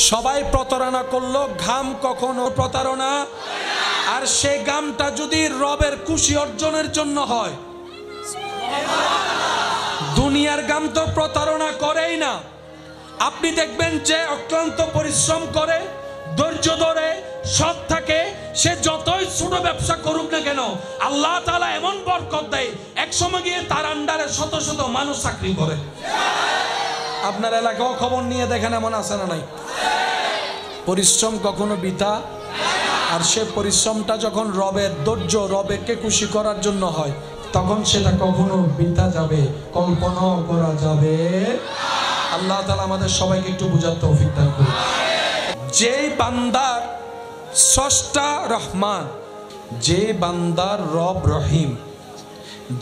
সবাই প্রতারণা করলো, ঘাম কখনো প্রতারণা। আর সেই ঘামটা যদি রবের খুশি অর্জনের জন্য হয়, দুনিয়ার ঘাম তো প্রতারণা করেই না। আপনি দেখবেন যে অক্লান্ত পরিশ্রম করে, ধৈর্য ধরে, সৎ থাকে, সে যতই ছোট ব্যবসা করুক না কেন, আল্লাহ তাআলা এমন বরকত দেয়, একসময় গিয়ে তার আন্ডারে শত শত মানুষ চাকরি করে। আপনার এলাকাও খবর নিয়ে দেখেন, এমন আছে না নাই? পরিশ্রম কখনো বৃথা। আর সে পরিশ্রমটা যখন রবের ধৈর্য, রবেকে খুশি করার জন্য হয়, তখন সেটা কখনো বৃথা যাবে কল্পনাও করা যাবে। আল্লাহ তাআলা আমাদের সবাইকে একটু বুঝার তৌফিক দান করুন। যেই বান্দার স্রষ্টা রহমান, যে বান্দার রব রহিম,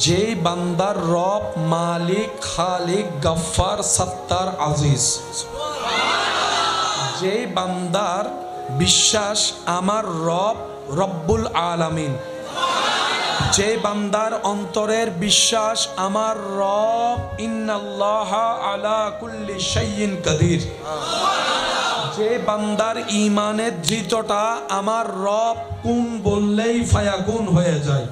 যেই বান্দার রব মালিক, খালিক, গফফার, সত্তার, আজিজ, যেই বান্দার বিশ্বাস আমার রব রব্বুল আলামিন, যে বান্দার অন্তরের বিশ্বাস আমার রব ইন্নাল্লাহা আলা কুল্লি শাইইন কাদির, যে বান্দার ঈমানের দৃঢ়তা আমার রব কুন বললেই ফায়াকুন হয়ে যায়,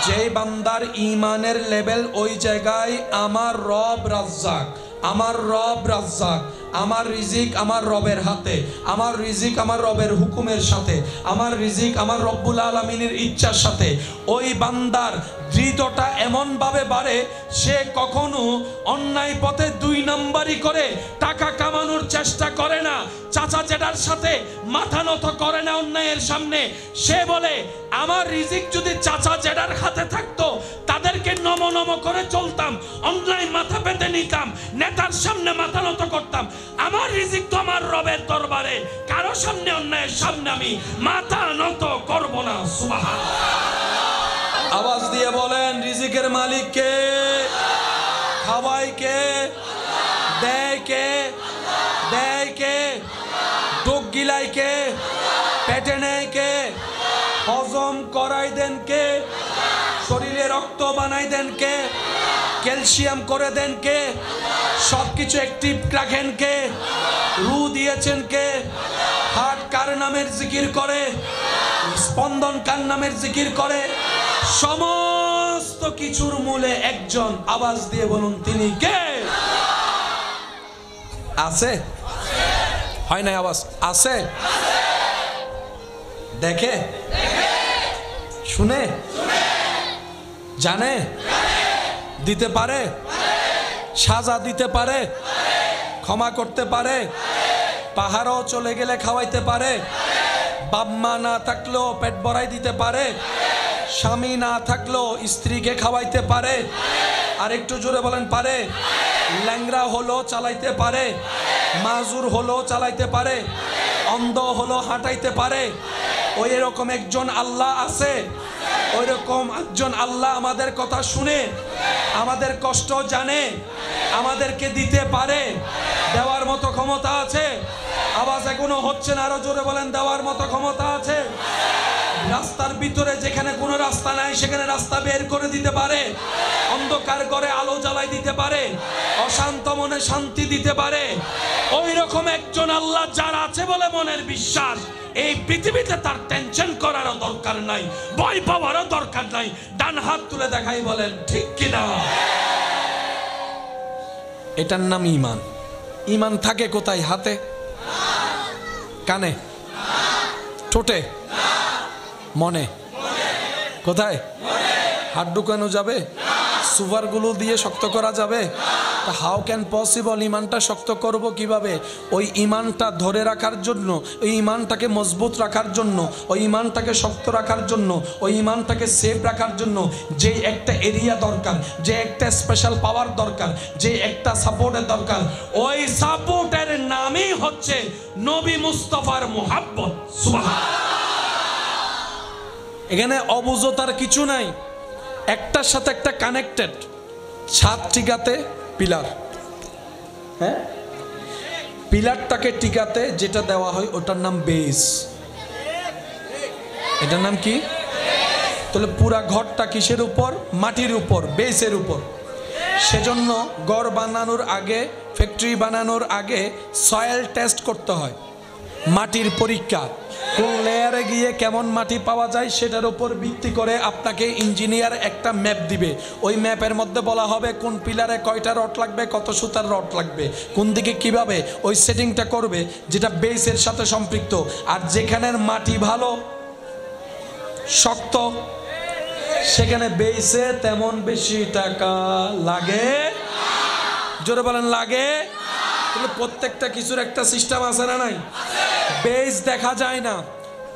যে বান্দার ঈমানের লেভেল ওই জায়গায় আমার রব রাজ্জাক, আমার রব রাজ্জাক, আমার রিজিক আমার রবের হাতে, আমার রিজিক আমার রবের হুকুমের সাথে, আমার রিজিক আমার রব্বুল আলামিনের ইচ্ছার সাথে, ওই বান্দার দৃঢ়তা এমন ভাবে বাড়ে, সে কখনো অন্যায় পথে দুই নাম্বারি করে টাকা কামানোর চেষ্টা করে না, চাচা জেঠার সাথে মাথা নত করে না অন্যায়ের সামনে। সে বলে আমার রিজিক যদি চাচা জেঠার হাতে থাকতো, তাদেরকে নম নম করে চলতাম, অন্যায় মাথা পেতে নিতাম, নেতার সামনে মাথা নত করতাম। আমার রিজিক তো আমার রবের দরবারে, কারো সামনে অন্যায়ের সামনে আমি মাথা নত করব না। সুবহানাল্লাহ। আওয়াজ দিয়ে বলেন, রিজিকের মালিক কে? খাওয়ায় কে? দেয় কে? দেয় কে? ডোক গিলাই কে? পেটে নেয় কে? হজম করাই দেন কে? শরীরে রক্ত বানাই দেন কে? ক্যালসিয়াম করে দেন কে? সবকিছু অ্যাক্টিভ রাখেন কে? রু দিয়েছেন কে? হার্ট কার নামের জিকির করে? স্পন্দন কার নামের জিকির করে? সমস্ত কিছুর মূলে একজন, আওয়াজ দিয়ে বলুন তিনি কে? আছে? হয় না আওয়াজ? আছে? দেখে? শুনে? জানে? দিতে পারে? সাজা দিতে পারে? ক্ষমা করতে পারে? পাহাড়ও চলে গেলে খাওয়াইতে পারে? বাপ মা না থাকলেও পেট ভরাই দিতে পারে? স্বামী না থাকলেও স্ত্রীকে খাওয়াইতে পারে? আর একটু জোরে বলেন পারে? ল্যাংরা হলো চালাইতে পারে? মাজুর হলো চালাইতে পারে? অন্ধ হলো হাঁটাইতে পারে? ওই রকম একজন আল্লাহ আছে। ওই রকম একজন আল্লাহ আমাদের কথা শুনে, আমাদের কষ্ট জানে, আমাদেরকে দিতে পারে। দেওয়ার মতো ক্ষমতা আছে। আওয়াজ এখনো হচ্ছে না, আরো জোরে বলেন, দেওয়ার মতো ক্ষমতা আছে। রাস্তার ভিতরে যেখানে কোনো রাস্তা নাই, সেখানে রাস্তা বের করে দিতে পারে। অন্ধকার করে আলো জ্বালাই দিতে পারে। অশান্ত মনে শান্তি দিতে পারে। ওই রকম একজন আল্লাহ যার আছে বলে মনের বিশ্বাস, এই পৃথিবীতে তার টেনশন করারও দরকার নাই, ভয় পাওয়ারও দরকার নাই। ডান হাত তুলে দেখাই বলেন ঠিক কিনা? এটার নাম ঈমান। ঈমান থাকে কোথায়? হাতে, কানে, ঠোঁটে, মনে। কোথায়? হাত ঢুকানো যাবে? সুপারগুলো দিয়ে শক্ত করা যাবে? How can possible? ইমানটা শক্ত করব কিভাবে? ওই ইমানটা ধরে রাখার জন্য, ওই ইমানটাকে মজবুত রাখার জন্য, ওই ইমানটাকে শক্ত রাখার জন্য, ওই ইমানটাকে সেফ রাখার জন্য যে একটা এরিয়া দরকার, যে একটা স্পেশাল পাওয়ার দরকার, যে একটা সাপোর্টের দরকার, ওই সাপোর্টের নামই হচ্ছে নবী মুস্তাফার মুহাব্বত। সুবহানাল্লাহ। এখানে অবুঝতার কিছু নাই, একটার সাথে একটা কানেক্টেড। ছাদ টিকাতে পিলার, হ্যাঁ, পিলারটাকে টিকাতে যেটা দেওয়া হয় ওটার নাম বেস। এটার নাম কি? তাহলে পুরা ঘরটা কিসের উপর? মাটির উপর, বেসের উপর। সেজন্য ঘর বানানোর আগে ফ্যাক্টরি বানানোর আগে সয়েল টেস্ট করতে হয়, মাটির পরীক্ষা, কোন লেয়ারে গিয়ে কেমন মাটি পাওয়া যায় সেটার উপর ভিত্তি করে আপনাকে ইঞ্জিনিয়ার একটা ম্যাপ দিবে। ওই ম্যাপের মধ্যে বলা হবে কোন পিলারে কয়টা রড লাগবে, কত সুতার রড লাগবে, কোন দিকে কিভাবে ওই সেটিংটা করবে যেটা বেসের সাথে সম্পৃক্ত। আর যেখানের মাটি ভালো শক্ত সেখানে বেসে তেমন বেশি টাকা লাগে। জোরে বলেন লাগে। তাহলে প্রত্যেকটা কিছুর একটা সিস্টেম আছে না নাই? বেস দেখা যায় না,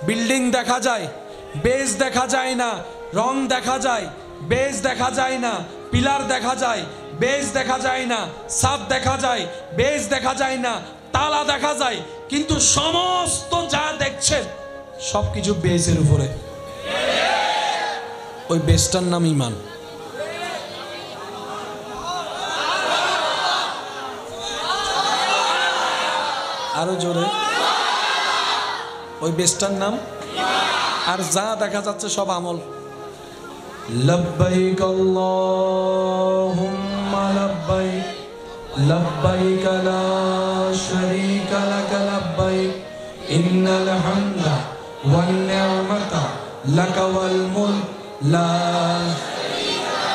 বিল্ডিং দেখা যায়, বেস দেখা যায় না, রং দেখা যায়, বেস দেখা যায় না, পিলার দেখা যায়, বেস দেখা যায় না, ছাদ দেখা যায়, বেস দেখা যায় না, তালা দেখা যায়, কিন্তু সমস্ত যা দেখছেন সবকিছু বেসের উপরে। ওই বেসটার নাম ঈমান। আরো জোরে। ওই বেসটার নাম। আর যা দেখা যাচ্ছে সব আমল। লব্বাইক আল্লাহুম্মা লব্বাইক লব্বাইক লা শারীকা লাক লব্বাইক ইন্নাল হামদা ওয়ান নি'মাতা লাকা ওয়াল মুলক লা।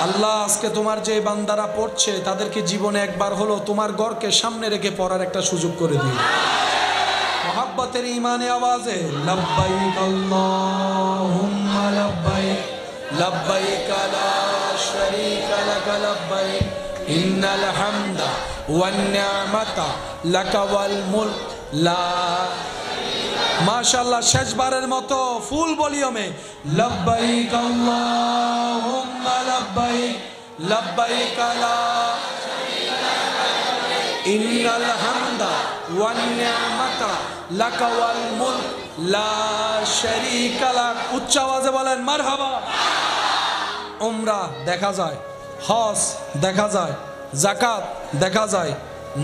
আল্লাহ আজকে তোমার যে বান্দারা পড়ছে তাদেরকে জীবনে একবার হলো তোমার ঘরকে সামনে রেখে পড়ার একটা সুযোগ করে দিও। মোহাব্বতের ঈমানে আওয়াজে লব্বাইক আল্লাহুম্মা লব্বাইক লব্বাইক লা শারীকা লাক লব্বাইক ইন্নাল হামদা ওয়ান নি'মাতা লাকা ওয়াল মুলক লা। মাশাআল্লাহ, শেষবারের মতো ফুল ভলিউমে লব্বাইক আল্লাহুম্মা লব্বাইক লব্বাইক লা ইন্নাল হামদা ওয়ান নি'মাতা লাকা ওয়াল মুলক লা শারীকা লাক। উচ্চ আওয়াজে বলেন মারহাবা। উমরা দেখা যায়, হজ দেখা যায়, যাকাত দেখা যায়,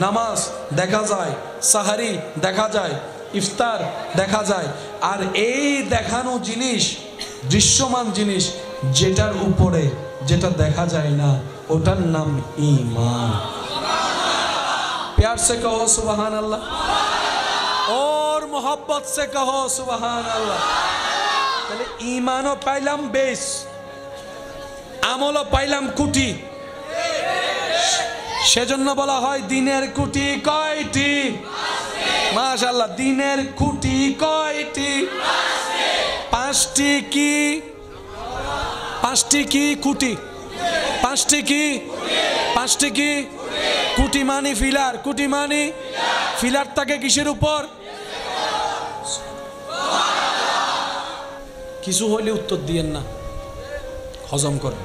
নামাজ দেখা যায়, সাহারি দেখা যায়, ইফতার দেখা যায়। আর এই দেখানো জিনিস দৃশ্যমান জিনিস, যেটার উপরে যেটা দেখা যায় না ওটার নাম ঈমান। प्यार से कहो सुबहान अल्लाह और मोहब्बत से कहो सुबहान अल्लाह। তাহলে ঈমানও পাইলাম বেস, আমলও পাইলাম কুটি। সেজন্য বলা হয় দিনের কুটি কয়টি? মাশাআল্লাহ, দিনের কুটি কয়টি? পাঁচটি। কি পাঁচটি? কি কুটি? পাঁচটি কি? পাঁচটি কি? কুটি মানি ফিলার, কুটি মানি ফিলার থাকে কিসের উপর? কিছু হইলে উত্তর দিয়েন না, হজম করেন।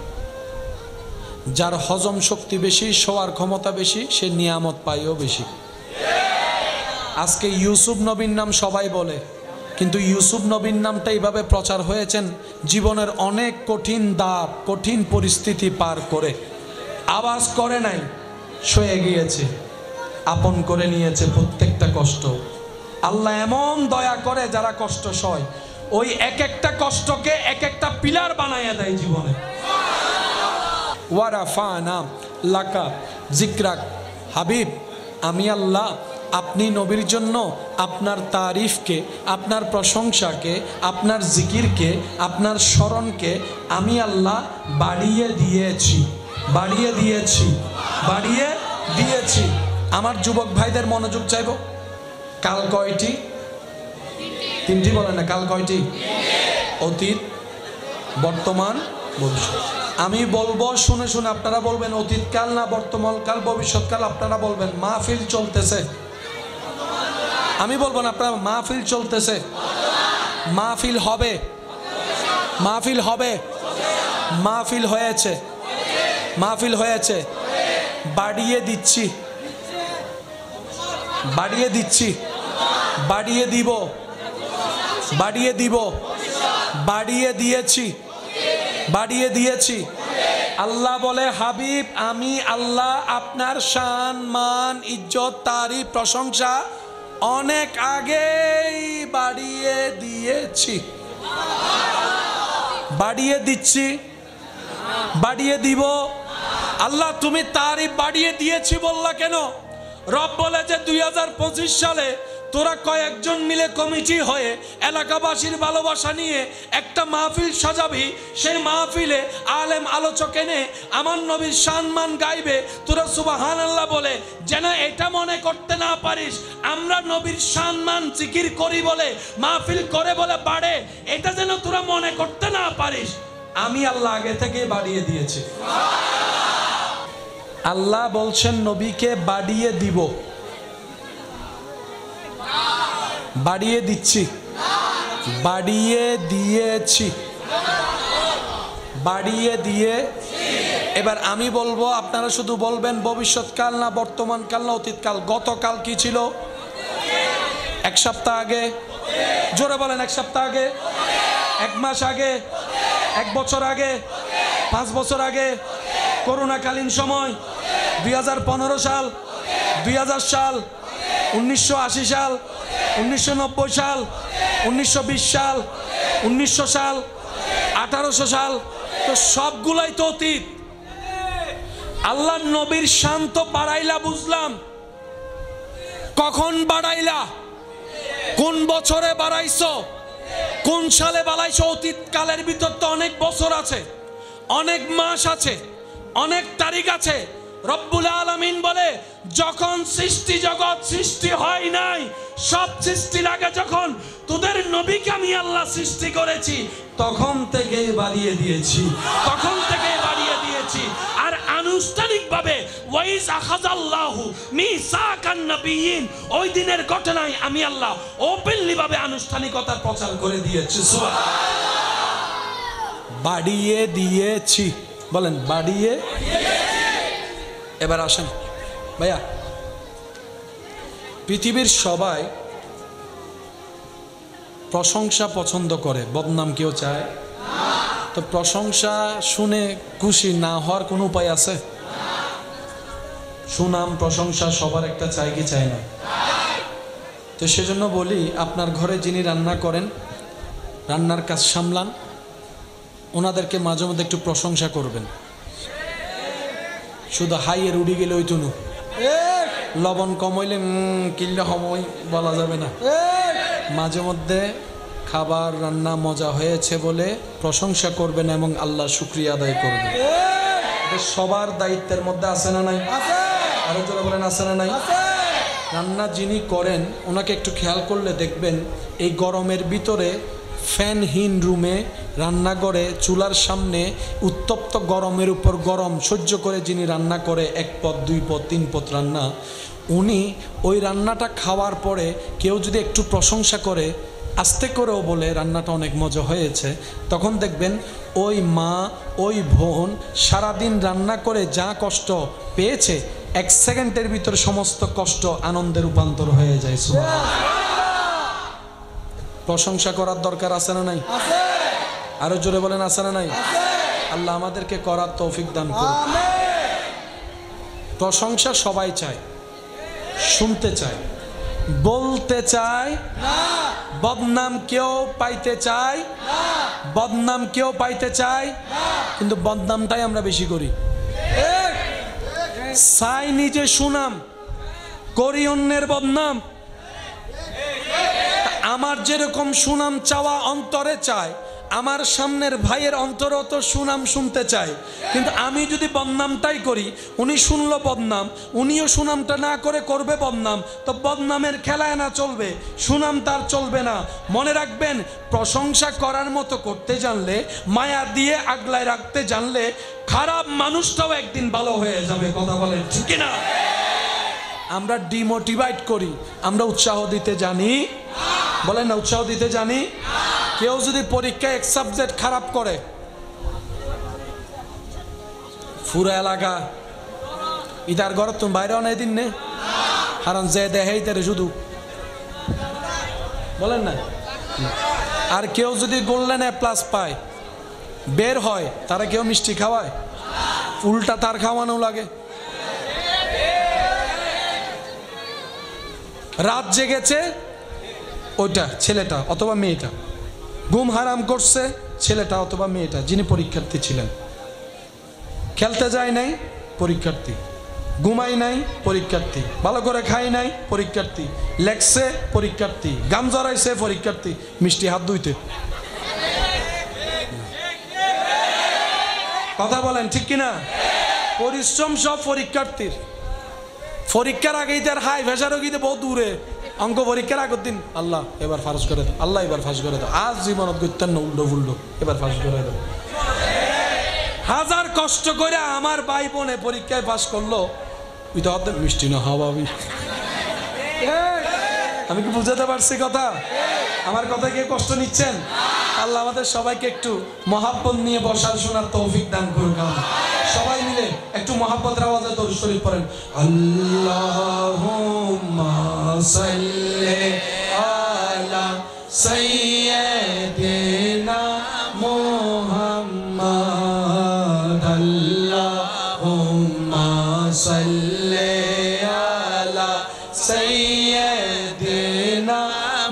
যার হজম শক্তি বেশি, শোয়ার ক্ষমতা বেশি, সে নিয়ামত পাইও বেশি। আজকে ইউসুফ নবীর নাম সবাই বলে, কিন্তু ইউসুফ নবীর নামটা এইভাবে প্রচার হয়েছেন জীবনের অনেক কঠিন ধাপ, কঠিন পরিস্থিতি পার করে। আওয়াজ করে নাই, সয়ে গিয়েছে, আপন করে নিয়েছে প্রত্যেকটা কষ্ট। আল্লাহ এমন দয়া করে যারা কষ্ট সয়, ওই এক একটা কষ্টকে এক একটা পিলার বানাইয়া দেয় জীবনে। ওয়ারাফানা লাকা যিকরাক। হাবিব, আমি আল্লাহ আপনি নবীর জন্য আপনার তারিফকে, আপনার প্রশংসাকে, আপনার জিকিরকে, আপনার স্মরণকে আমি আল্লাহ বাড়িয়ে দিয়েছি, বাড়িয়ে দিয়েছি, বাড়িয়ে দিয়েছি। আমার যুবক ভাইদের মনোযোগ চাইব। কাল কয়টি? তিনটি বলেন না, কাল কয়টি? অতীত, বর্তমান, ভবিষ্যৎ। আমি বলবো, শুনে শুনে আপনারা বলবেন অতীতকাল না বর্তমান কাল, ভবিষ্যৎকাল আপনারা বলবেন। মাহফিল চলতেছে, আমি বলবো না, আপনারা মাহফিল চলতেছে, মাহফিল হবে, মাহফিল হবে, মাহফিল হয়েছে, মাহফিল হয়েছে। বাড়িয়ে দিচ্ছি, বাড়িয়ে দিচ্ছি, বাড়িয়ে দিব, বাড়িয়ে দিব, বাড়িয়ে দিয়েছি, বাড়িয়ে দিয়েছি। আল্লাহ বলে, হাবিব আমি আল্লাহ আপনার শান, মান, ইজ্জত, তারিফ, প্রশংসা অনেক আগেই বাড়িয়ে দিয়েছি, বাড়িয়ে দিচ্ছি, বাড়িয়ে দিব। আল্লাহ তুমি তারিফ বাড়িয়ে দিয়েছি বললা কেন? রব বলে যে 2025 সালে তোরা কয়েকজন মিলে কমিটি হয়ে এলাকাবাসীর ভালোবাসা নিয়ে একটা মাহফিল সাজাবি, সেই মাহফিলে আলেম আলোচক এনে আমার নবীর সম্মান গাইবে, তোরা সুবহানাল্লাহ বলে যেন এটা মনে করতে না পারিস আমরা নবীর সম্মান জিকির করি বলে মাহফিল করে বলে বাড়ে, এটা যেন তোরা মনে করতে না পারিস। আমি আল্লাহ আগে থেকে বাড়িয়ে দিয়েছি। আল্লাহ বলছেন নবীকে বাড়িয়ে দিব, বাড়িয়ে দিচ্ছি, বাড়িয়ে দিয়েছি, বাড়িয়ে দিয়ে। এবার আমি বলবো, আপনারা শুধু বলবেন ভবিষ্যৎকাল না বর্তমানকাল না অতীতকাল। গতকাল কি ছিল? এক সপ্তাহ আগে। জোরে বলেন, এক সপ্তাহ আগে, এক মাস আগে, এক বছর আগে, 5 বছর আগে, করোনাকালীন সময়, 2015 সাল, 2000 সাল, 1980 সাল, 1990 সাল, 1920 সাল, 1900 সাল, 1800 সাল, তো সবগুলাই তো অতীত। আল্লাহ নবীর শান তো বাড়াইলা বুঝলাম, কখন বাড়াইলা, কোন বছরে বাড়াইছো, কোন সালে বাড়াইছো? অতীতকালের ভিতর তো অনেক বছর আছে, অনেক মাস আছে, অনেক তারিখ আছে। রব্বুল আলামিন বলে যখন সৃষ্টি জগৎ সৃষ্টি হয় নাই, সব সৃষ্টির আগে যখন তোদের নবীকে আমি আল্লাহ সৃষ্টি করেছি তখন থেকে বাড়িয়ে দিয়েছি, তখন থেকে বাড়িয়ে দিয়েছি। আর আনুষ্ঠানিকভাবে ওয়াইজ আখাযাল্লাহু মিসাকান নবিয়্যিন, ওই দিনের ঘটনায় আমি আল্লাহ ওপেনলি ভাবে আনুষ্ঠানিকতার প্রচার করে দিয়েছি। বাড়িয়ে দিয়েছি, বলেন বাড়িয়ে। এবার আসেন ভাইয়া, পৃথিবীর সবাই প্রশংসা পছন্দ করে, বদনাম কেউ চায়? তো প্রশংসা শুনে খুশি না হওয়ার কোনো উপায় আছে? সুনাম প্রশংসা সবার একটা চাই কি চায় না? তো সেজন্য বলি, আপনার ঘরে যিনি রান্না করেন, রান্নার কাজ সামলান, ওনাদেরকে মাঝে মধ্যে একটু প্রশংসা করবেন। শুধু হাইয়ের উড়ি গেলে ওই তুনু, লবণ কম হইলে কিল্লা সময় বলা যাবে না। মাঝে মধ্যে খাবার রান্না মজা হয়েছে বলে প্রশংসা করবেন এবং আল্লাহ শুকরিয়া আদায় করবেন। সবার দায়িত্বের মধ্যে আছে না নাই? আরো জোরে বলেন, আছে না নাই? রান্না যিনি করেন ওনাকে একটু খেয়াল করলে দেখবেন, এই গরমের ভিতরে ফ্যানহীন রুমে রান্নাঘরে চুলার সামনে উত্তপ্ত গরমের উপর গরম সহ্য করে যিনি রান্না করে, 1 পদ 2 পদ 3 পদ রান্না, উনি ওই রান্নাটা খাওয়ার পরে কেউ যদি একটু প্রশংসা করে, আস্তে করেও বলে রান্নাটা অনেক মজা হয়েছে, তখন দেখবেন ওই মা ওই বোন সারাদিন রান্না করে যা কষ্ট পেয়েছে 1 সেকেন্ডের ভিতরে সমস্ত কষ্ট আনন্দে রূপান্তর হয়ে যায়। প্রশংসা করার দরকার আছে না নাই? আরো জোরে বলেন, আছে না নাই? আল্লাহ আমাদেরকে করার তৌফিক দান করুন। প্রশংসা সবাই চায়, শুনতে চায়, বলতে চায় না। বদনাম কেউ পাইতে চায় না, বদনাম কেউ পাইতে চায় না, কিন্তু বদনামটাই আমরা বেশি করি। চাই নিজে সুনাম, করি অন্যের বদনাম। আমার যেরকম সুনাম চাওয়া অন্তরে চায়, আমার সামনের ভাইয়ের অন্তরেও তো সুনাম শুনতে চায়, কিন্তু আমি যদি বদনামটাই করি, উনি শুনলো বদনাম, উনিও সুনামটা না করে করবে বদনাম, তো বদনামের খেলায় না চলবে, সুনাম তার চলবে না। মনে রাখবেন, প্রশংসা করার মতো করতে জানলে, মায়া দিয়ে আগলায় রাখতে জানলে, খারাপ মানুষটাও একদিন ভালো হয়ে যাবে। কথা বলেন ঠিক না? আমরা ডিমোটিভেট করি, আমরা উৎসাহ দিতে জানি? বলেন না, উৎসাহ দিতে জানি? কেউ যদি পরীক্ষায় 1 সাবজেক্ট খারাপ করে, পুরো এলাকা ইদার ঘর তুমি বাইরে অনেক দিন নে হারান যে দেহে তারে শুধু বলেন না। আর কেউ যদি গোল্ডেন A+ পায়, বের হয়, তারা কেউ মিষ্টি খাওয়ায়? উল্টা তার খাওয়ানো লাগে। রাত জেগেছে ওইটা ছেলেটা অথবা মেয়েটা, ঘুম হারাম করছে ছেলেটা অথবা মেয়েটা যিনি পরীক্ষার্থী ছিলেন, খেলতে যায় নাই পরীক্ষার্থী, ঘুমাই নাই পরীক্ষার্থী, ভালো করে খাই নাই পরীক্ষার্থী, লেখছে পরীক্ষার্থী, গাম জড়াইছে পরীক্ষার্থী, মিষ্টি হাত ধুইতে। কথা বলেন ঠিক কিনা? পরিশ্রম সব পরীক্ষার্থীর। পরীক্ষার আগেই তার হাই ভেসারও গিয়ে বহু দূরে, অঙ্ক পরীক্ষার আগের দিন আল্লাহ এবার ফাঁস করে দাও, আল্লাহ এবার ফাঁস করে দাও, আজ জীবনত করতেন না উল্টো ফুল্টো, এবার ফাঁস করে দাও। হাজার কষ্ট করে আমার ভাই বোনে পরীক্ষায় পাস করলো, ওই তো অর্ধেক মিষ্টি না হওয়াবি। আমি কি বুঝাতে পারছি কথা? আমার কথা কি কষ্ট নিচ্ছেন? আল্লাহ আমাদের সবাইকে একটু মহাব্বত নিয়ে বসার শোনার তৌফিক দান করুন। সবাই মিলে একটু মহাব্বতের আওয়াজে দরুদ শরীফ পড়েন। আল্লাহুম্মা সাল্লি আলা সাইয়্যিদিনা মুহাম্মাদ। আল্লাহুম্মা সাল্লি আলা সাইয়্যিদিনা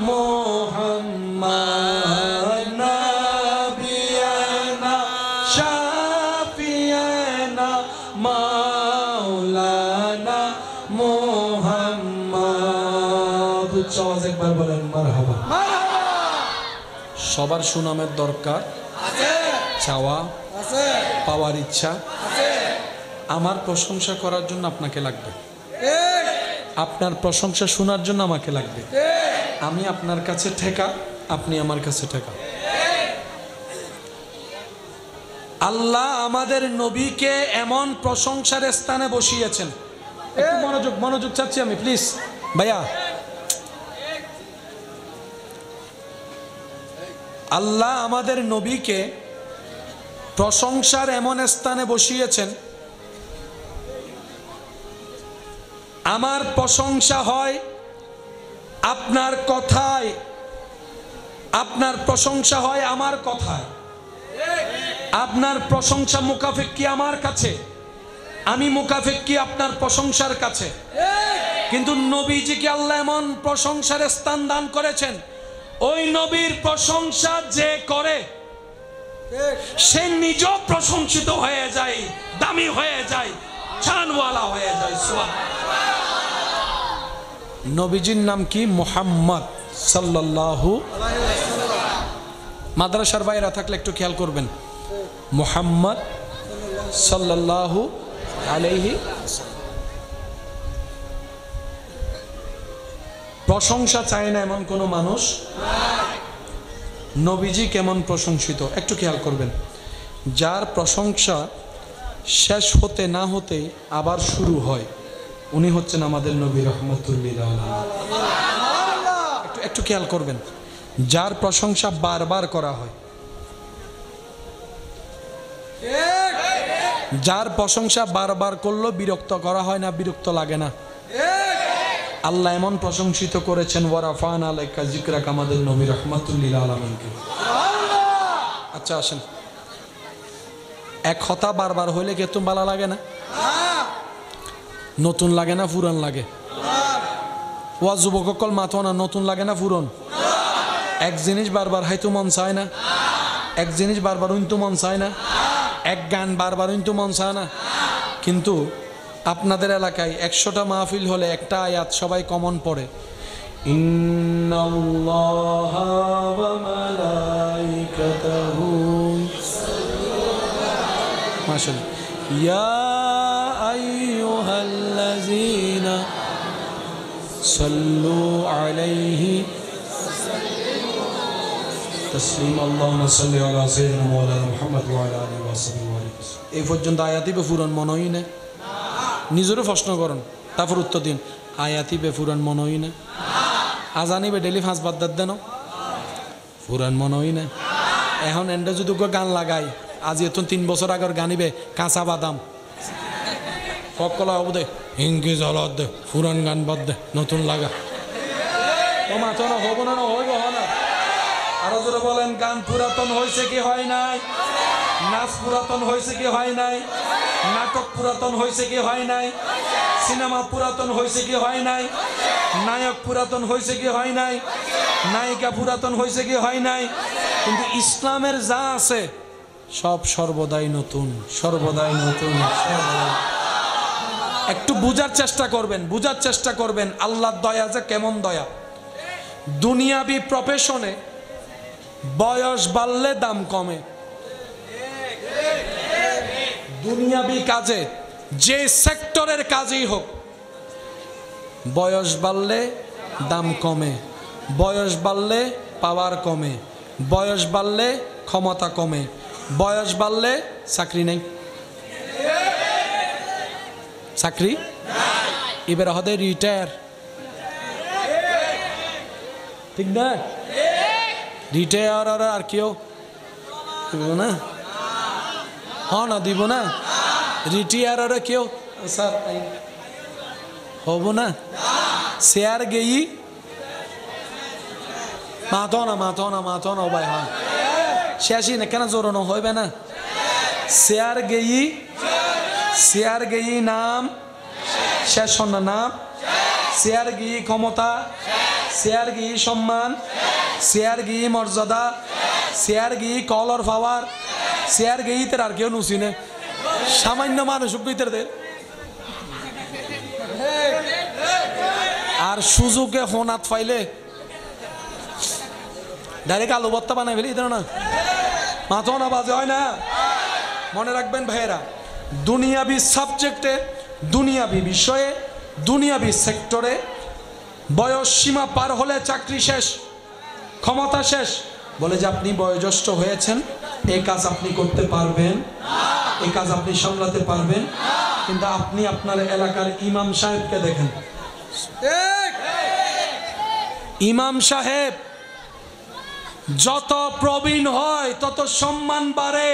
মুহাম্মাদ। নাবিয়ানা শাফিয়ানা মাওলানা মুহাম্মাদ। সবাই একবার বলেন মারহাবা। সবার সুনামের দরকার আছে, চাওয়া আছে, পাওয়ার ইচ্ছা আছে। আমার প্রশংসা করার জন্য আপনাকে লাগবে, আপনার প্রশংসা শোনার জন্য আমাকে লাগবে। আমি আপনার কাছে ঠেকা, আপনি আমার কাছে ঠেকা। আল্লাহ আমাদের নবীকে এমন প্রশংসার স্থানে বসিয়েছেন। একটু মনোযোগ, মনোযোগ চাচ্ছি আমি, প্লিজ ভাইয়া। আল্লাহ আমাদের নবীকে প্রশংসার এমন স্থানে বসিয়েছেন, আমার প্রশংসা হয় আপনার কথায়, আপনার প্রশংসা হয় আমার কথায়, আপনার প্রশংসা মুকাফেক্কি আমার কাছে, আমি মুকাফেক্কি আপনার প্রশংসার কাছে। কিন্তু নবীজিকে আল্লাহ এমন প্রশংসার স্থান দান করেছেন, ওই নবীর প্রশংসা যে করে সে নিজ প্রশংসিত হয়ে যায়, দামি হয়ে যায়, শানওয়ালা হয়ে যায়। নবীজির নাম কি? মুহাম্মদ সাল্লাল্লাহু আলাইহি ওয়াসাল্লাম। মাদ্রাসার বাইরে থাকলে একটু খেয়াল করবেন, মুহাম্মদ সাল্লাল্লাহু আলাইহি। প্রশংসা চায় না এমন কোন মানুষ। নবীজি কেমন প্রশংসিত একটু খেয়াল করবেন। যার প্রশংসা শেষ হতে না হতেই আবার শুরু হয়, উনি হচ্ছেন আমাদের নবী রহমতুল্লিল আলামিন। একটু খেয়াল করবেন, যার প্রশংসা বারবার করা হয়, যার প্রশংসা বারবার করলো বিরক্ত করা হয় না, বিরক্ত লাগে না। আল্লাহ এমন প্রশংসিত করেছেন, ওয়ারাফানা আলাইকা যিকরাক, আমাদের নবী রহমাতুল্লিল আলামিনকে। আচ্ছা আসেন, এক কথা বারবার হইলে কি তুমি ভালো লাগে না? নতুন লাগে না পুরান লাগে? ওয়া যুবককল মাথো না, নতুন লাগে না পুরন? এক জিনিস বারবার হাইতো মন চায় না, এক জিনিস বারবার উইন্তু মন চায় না, এক গান বারবার উইন্তু মন চায় না। কিন্তু আপনাদের এলাকায় 100টা মাহফিল হলে একটা আয়াত সবাই কমন পড়ে, ইন্নাল্লাহা ওয়া মালাইকাতাহু মাশাআল্লাহ ইয়া আইয়ুহাল্লাযীনা সাল্লু আলাইহি তাসলিমা। আল্লাহুম্মা সাল্লি আলা সাইয়্যিদিনা মাওলানা মুহাম্মদ ওয়া আলা আলিহি ওয়া সাহবিহি। এই পর্যন্ত আয়াতই বেফুরান মনে হয় না? নিজেরও প্রশ্ন করুন, তারপর উত্তর দিন। আয়াতি বেফুরান মনে হয় না? আজানি বে ডেলি 5 বার দেন, ফুরান মনে হয় না? এখন এন্ডে যদি গান লাগাই, আজ এত 3 বছর আগের গানিবে কাঁচা বাদাম সকলা হব দে, হিঙ্গি জলত দে, ফুরান গান বাদ দে, নতুন লাগা। ও মাথো না হবো না, হইব না। আরো জোরে বলেন, গান পুরাতন হয়েছে কি হয় নাই? নাচ পুরাতন হয়েছে কি হয় নাই? নাটক পুরাতন হয়েছে কি হয় নাই? সিনেমা পুরাতন হয়েছে কি হয় নাই? নায়ক পুরাতন হয়েছে কি হয় নাই? নায়িকা পুরাতন হয়েছে কি হয় নাই? কিন্তু ইসলামের যা আছে সব সর্বদাই নতুন, সর্বদাই নতুন। একটু বুঝার চেষ্টা করবেন, বুঝার চেষ্টা করবেন আল্লাহর দয়া যে কেমন দয়া। দুনিয়াবি প্রফেশনে বয়স বাড়লে দাম কমে, দুনিয়াবি কাজে যে সেক্টরের কাজই হোক বয়স বাড়লে দাম কমে, বয়স বাড়লে পাওয়ার কমে, বয়স বাড়লে ক্ষমতা কমে, বয়স বাড়লে চাকরি নেই, চাকরি এবার হতে রিটায়ার, ঠিক না? রিটায়ার আর কেউ দিব না, হ্যাঁ না দিব না, রিটায়ার আর কেউ স্যার হব না, শেয়ার গেই মাথো না মাথো না মাথো না ভাই, হ্যাঁ শেষই না কেন জোরানো হইবে না, শেয়ার গেই নাম শেষ না নাম, শেয়ার গিয়ে ক্ষমতা, শেয়ার গিয়ে সম্মান, শেয়ার গিয়ে মর্যাদা, শেয়ার গিয়ে কলর পাওয়ার, শেয়ার গিয়ে তার আর কেউ নুসিনে সামান্য মানুষ ভিতরে আর সুযোগে ফোনাত ফাইলে ডাইরেক্ট আলু ভর্তা বানাই ফেলি না, মাথা না বাজে হয় না। মনে রাখবেন ভাইয়েরা, দুনিয়াবি সাবজেক্টে, দুনিয়াবি বিষয়ে, দুনিয়াবি সেক্টরে বয়স সীমা পার হলে চাকরি শেষ, ক্ষমতা শেষ। বলে যে আপনি বয়োজ্যেষ্ঠ হয়েছেন, এই কাজ আপনি করতে পারবেন, এই কাজ আপনি সামলাতে পারবেন, কিন্তু আপনি আপনার এলাকার ইমাম সাহেবকে দেখেন, ইমাম সাহেব যত প্রবীণ হয় তত সম্মান বাড়ে,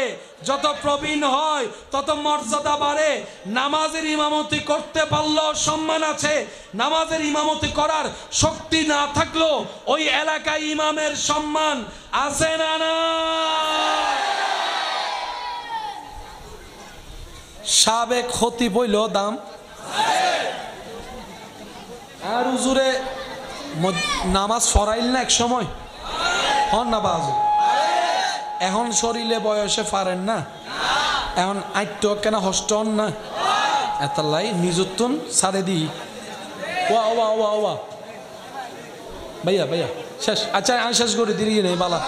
যত প্রবীণ হয় তত মর্যাদা বাড়ে। নামাজের ইমামতি করতে পারলেও সম্মান আছে, নামাজের ইমামতি করার শক্তি না থাকলেও ওই এলাকায় ইমামের সম্মান আছে না না? সাবেক খতিব হইল দাম, আর হুজুরে নামাজ পড়াইল না এক সময়, হন না বাজু, এখন শরীরে বয়সে পারেন না, এখন আইট কেন হস্ত না, এতালাই নিজুত্তন সারে দি ওয়া ওয়া ওয়া ওয়া ভাইয়া ভাইয়া শেষ। আচ্ছা আমি শেষ করে দিই নেই বালা,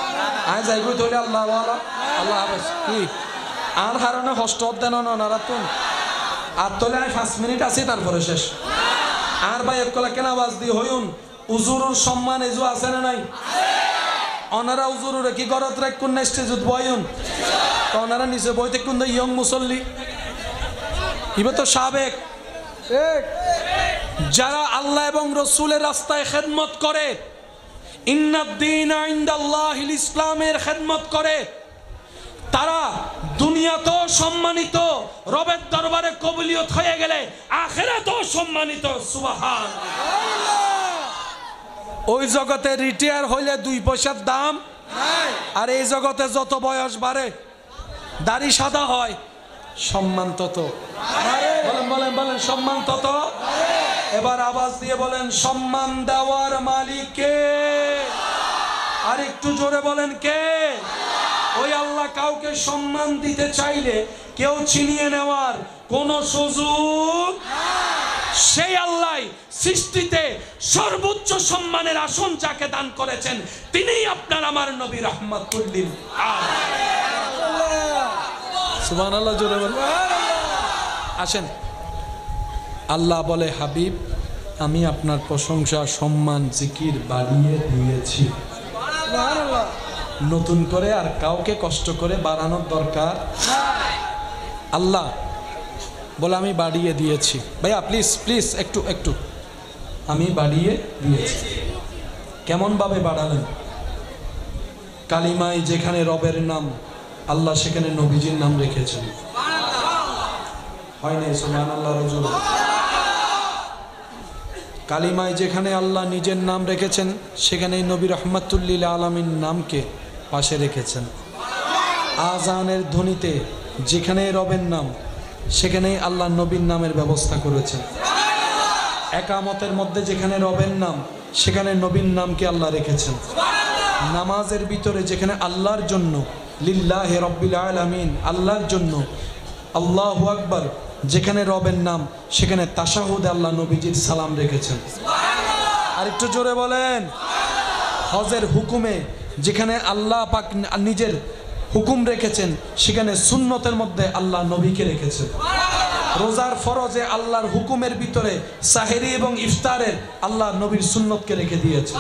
আমি যাইব তৈরি আল্লাহ আল্লাহ হাফেজ। কি আর হারণে হস্ত দেন নারাতুন আর তোলে আমি 5 মিনিট আছি তারপরে শেষ। আর ভাই এক কলা কেন আওয়াজ দিয়ে হইউন উজুরুর সম্মান এজু আছে না নাই? ওনারা উজুরে কি গরত রাখুন না স্টেজত বয়ুন, তো ওনারা নিচে বইতে কোন ইয়ং মুসল্লি ইবে তো সাবেক, যারা আল্লাহ এবং রসুলের রাস্তায় খেদমত করে, ইন্নাদ-দীন ইনদাল্লাহিল ইসলামের খেদমত করে, তারা দুনিয়াতেও সম্মানিত, রবের দরবারে কবুলিয়ত হয়ে গেলে আখিরাতেও সম্মানিত। সুবহানাল্লাহ। ওই জগতে রিটায়ার হইলে 2 পয়সার দাম, আর এই জগতে যত বয়স বাড়ে দাড়ি সাদা হয় সম্মান তত। বলেন বলেন বলেন সম্মান তত। এবার আওয়াজ দিয়ে বলেন সম্মান দেওয়ার মালিক কে? আর একটু জোরে বলেন কে? ওই আল্লাহ কাউকে সম্মান দিতে চাইলে কেউ ছিনিয়ে নেওয়ার কোন সুযোগ, সেই আল্লাহ সৃষ্টিতে সর্বোচ্চ সম্মানের আসন যাকে দান করেছেন তিনিই আপনার আমার নবী রাহমাতুল লিল আলামিন। সুবহানাল্লাহ জোরে বলেন। আসেন, আল্লাহ বলে হাবিব আমি আপনার প্রশংসা সম্মান জিকির বাড়িয়ে দিয়েছি, নতুন করে আর কাউকে কষ্ট করে বাড়ানোর দরকার। আল্লাহ বলে আমি বাড়িয়ে দিয়েছি। ভাইয়া প্লিজ প্লিজ একটু একটু, আমি বাড়িয়ে দিয়েছি। কেমন ভাবে বাড়ালেন? কালিমায় যেখানে রবের নাম আল্লাহ সেখানে নবীজির নাম রেখেছেন, হয় নাই? সুবহানাল্লাহ রাজুল। কালিমায় যেখানে আল্লাহ নিজের নাম রেখেছেন সেখানেই নবী রাহমাতুল লিল আলামিন নামকে পাশে রেখেছেন। আজানের ধ্বনিতে যেখানে রবের নাম সেখানেই আল্লাহ নবীর নামের ব্যবস্থা করেছেন। একামতের মধ্যে যেখানে রবের নাম সেখানে নবীর নামকে আল্লাহ রেখেছেন। নামাজের ভিতরে যেখানে আল্লাহর জন্য লিল্লাহি রাব্বিল আলামিন আল্লাহর জন্য আল্লাহু আকবার যেখানে রবের নাম সেখানে তাশাহুদে আল্লাহ নবীজির সালাম রেখেছেন। আর একটু জোরে বলেন। হজের হুকুমে যেখানে আল্লাহ পাক নিজের হুকুম রেখেছেন সেখানে সুন্নতের মধ্যে আল্লাহ নবীকে রেখেছেন। রোজার ফরজে আল্লাহর হুকুমের ভিতরে সাহেরি এবং ইফতারের আল্লাহ নবীর সুন্নতকে রেখে দিয়েছে।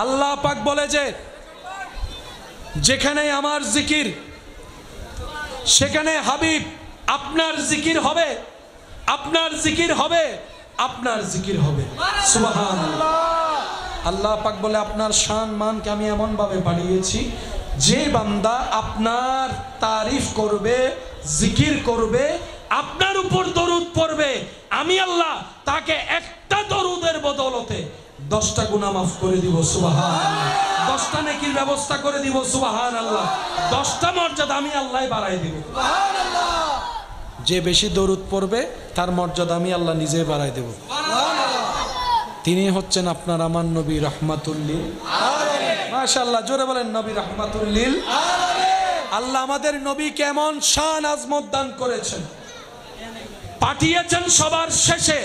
আল্লাহ পাক বলে যে যেখানে আমার জিকির সেখানে হাবিব আপনার জিকির হবে, আপনার জিকির হবে, আপনার জিকির হবে। সুবহানাল্লাহ। আল্লাহ পাক বলে আপনার শান মানকে আমি এমন ভাবে বাড়িয়েছি যে বান্দা আপনার তারিফ করবে, জিকির করবে, আপনার উপর দরুদ পড়বে, আমি আল্লাহ তাকে একটা দরুদের বদলতে 10টা গুনাহ মাফ করে দিব। সুবহানাল্লাহ। 10টা নেকির ব্যবস্থা করে দিব। সুবহানাল্লাহ। 10টা মর্যাদা আমি আল্লাহ বাড়াই দিব। সুবহানাল্লাহ। যে বেশি দরুদ পড়বে তার মর্যাদা আমি আল্লাহ নিজে বাড়াই দেব। সুবহানাল্লাহ। তিনি হচ্ছেন আপনার আমার নবী রাহমাতুল লিল আলামিন। মাশাআল্লাহ, জোরে বলেন নবী রাহমাতুল লিল আলামিন। আল্লাহ আমাদের নবী কেমন শান আজমত দান করেছেন, পাঠিয়েছেন সবার শেষে,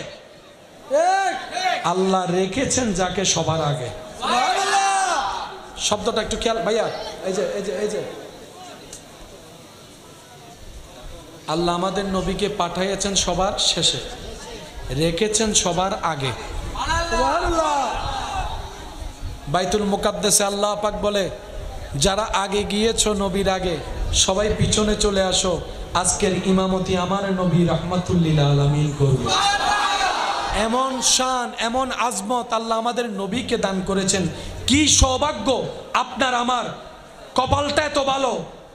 আল্লাহ রেখেছেন যাকে সবার আগে। শব্দটা একটু খেয়াল ভাইয়া, এই যে আল্লাহ আমাদের নবীকে পাঠিয়েছেন সবার শেষে, রেখেছেন সবার আগে। বাইতুল মুকাদ্দাসে আল্লাহ পাক বলে যারা আগে গিয়েছো নবীর আগে সবাই পিছনে চলে আসো, আজকের ইমামতি আমার নবী রাহমাতুল লিল আলামিন করবে। এমন শান, এমন আজমত আল্লাহ আমাদের নবীকে দান করেছেন। কি সৌভাগ্য আপনার আমার, কপালটা এত ভালো,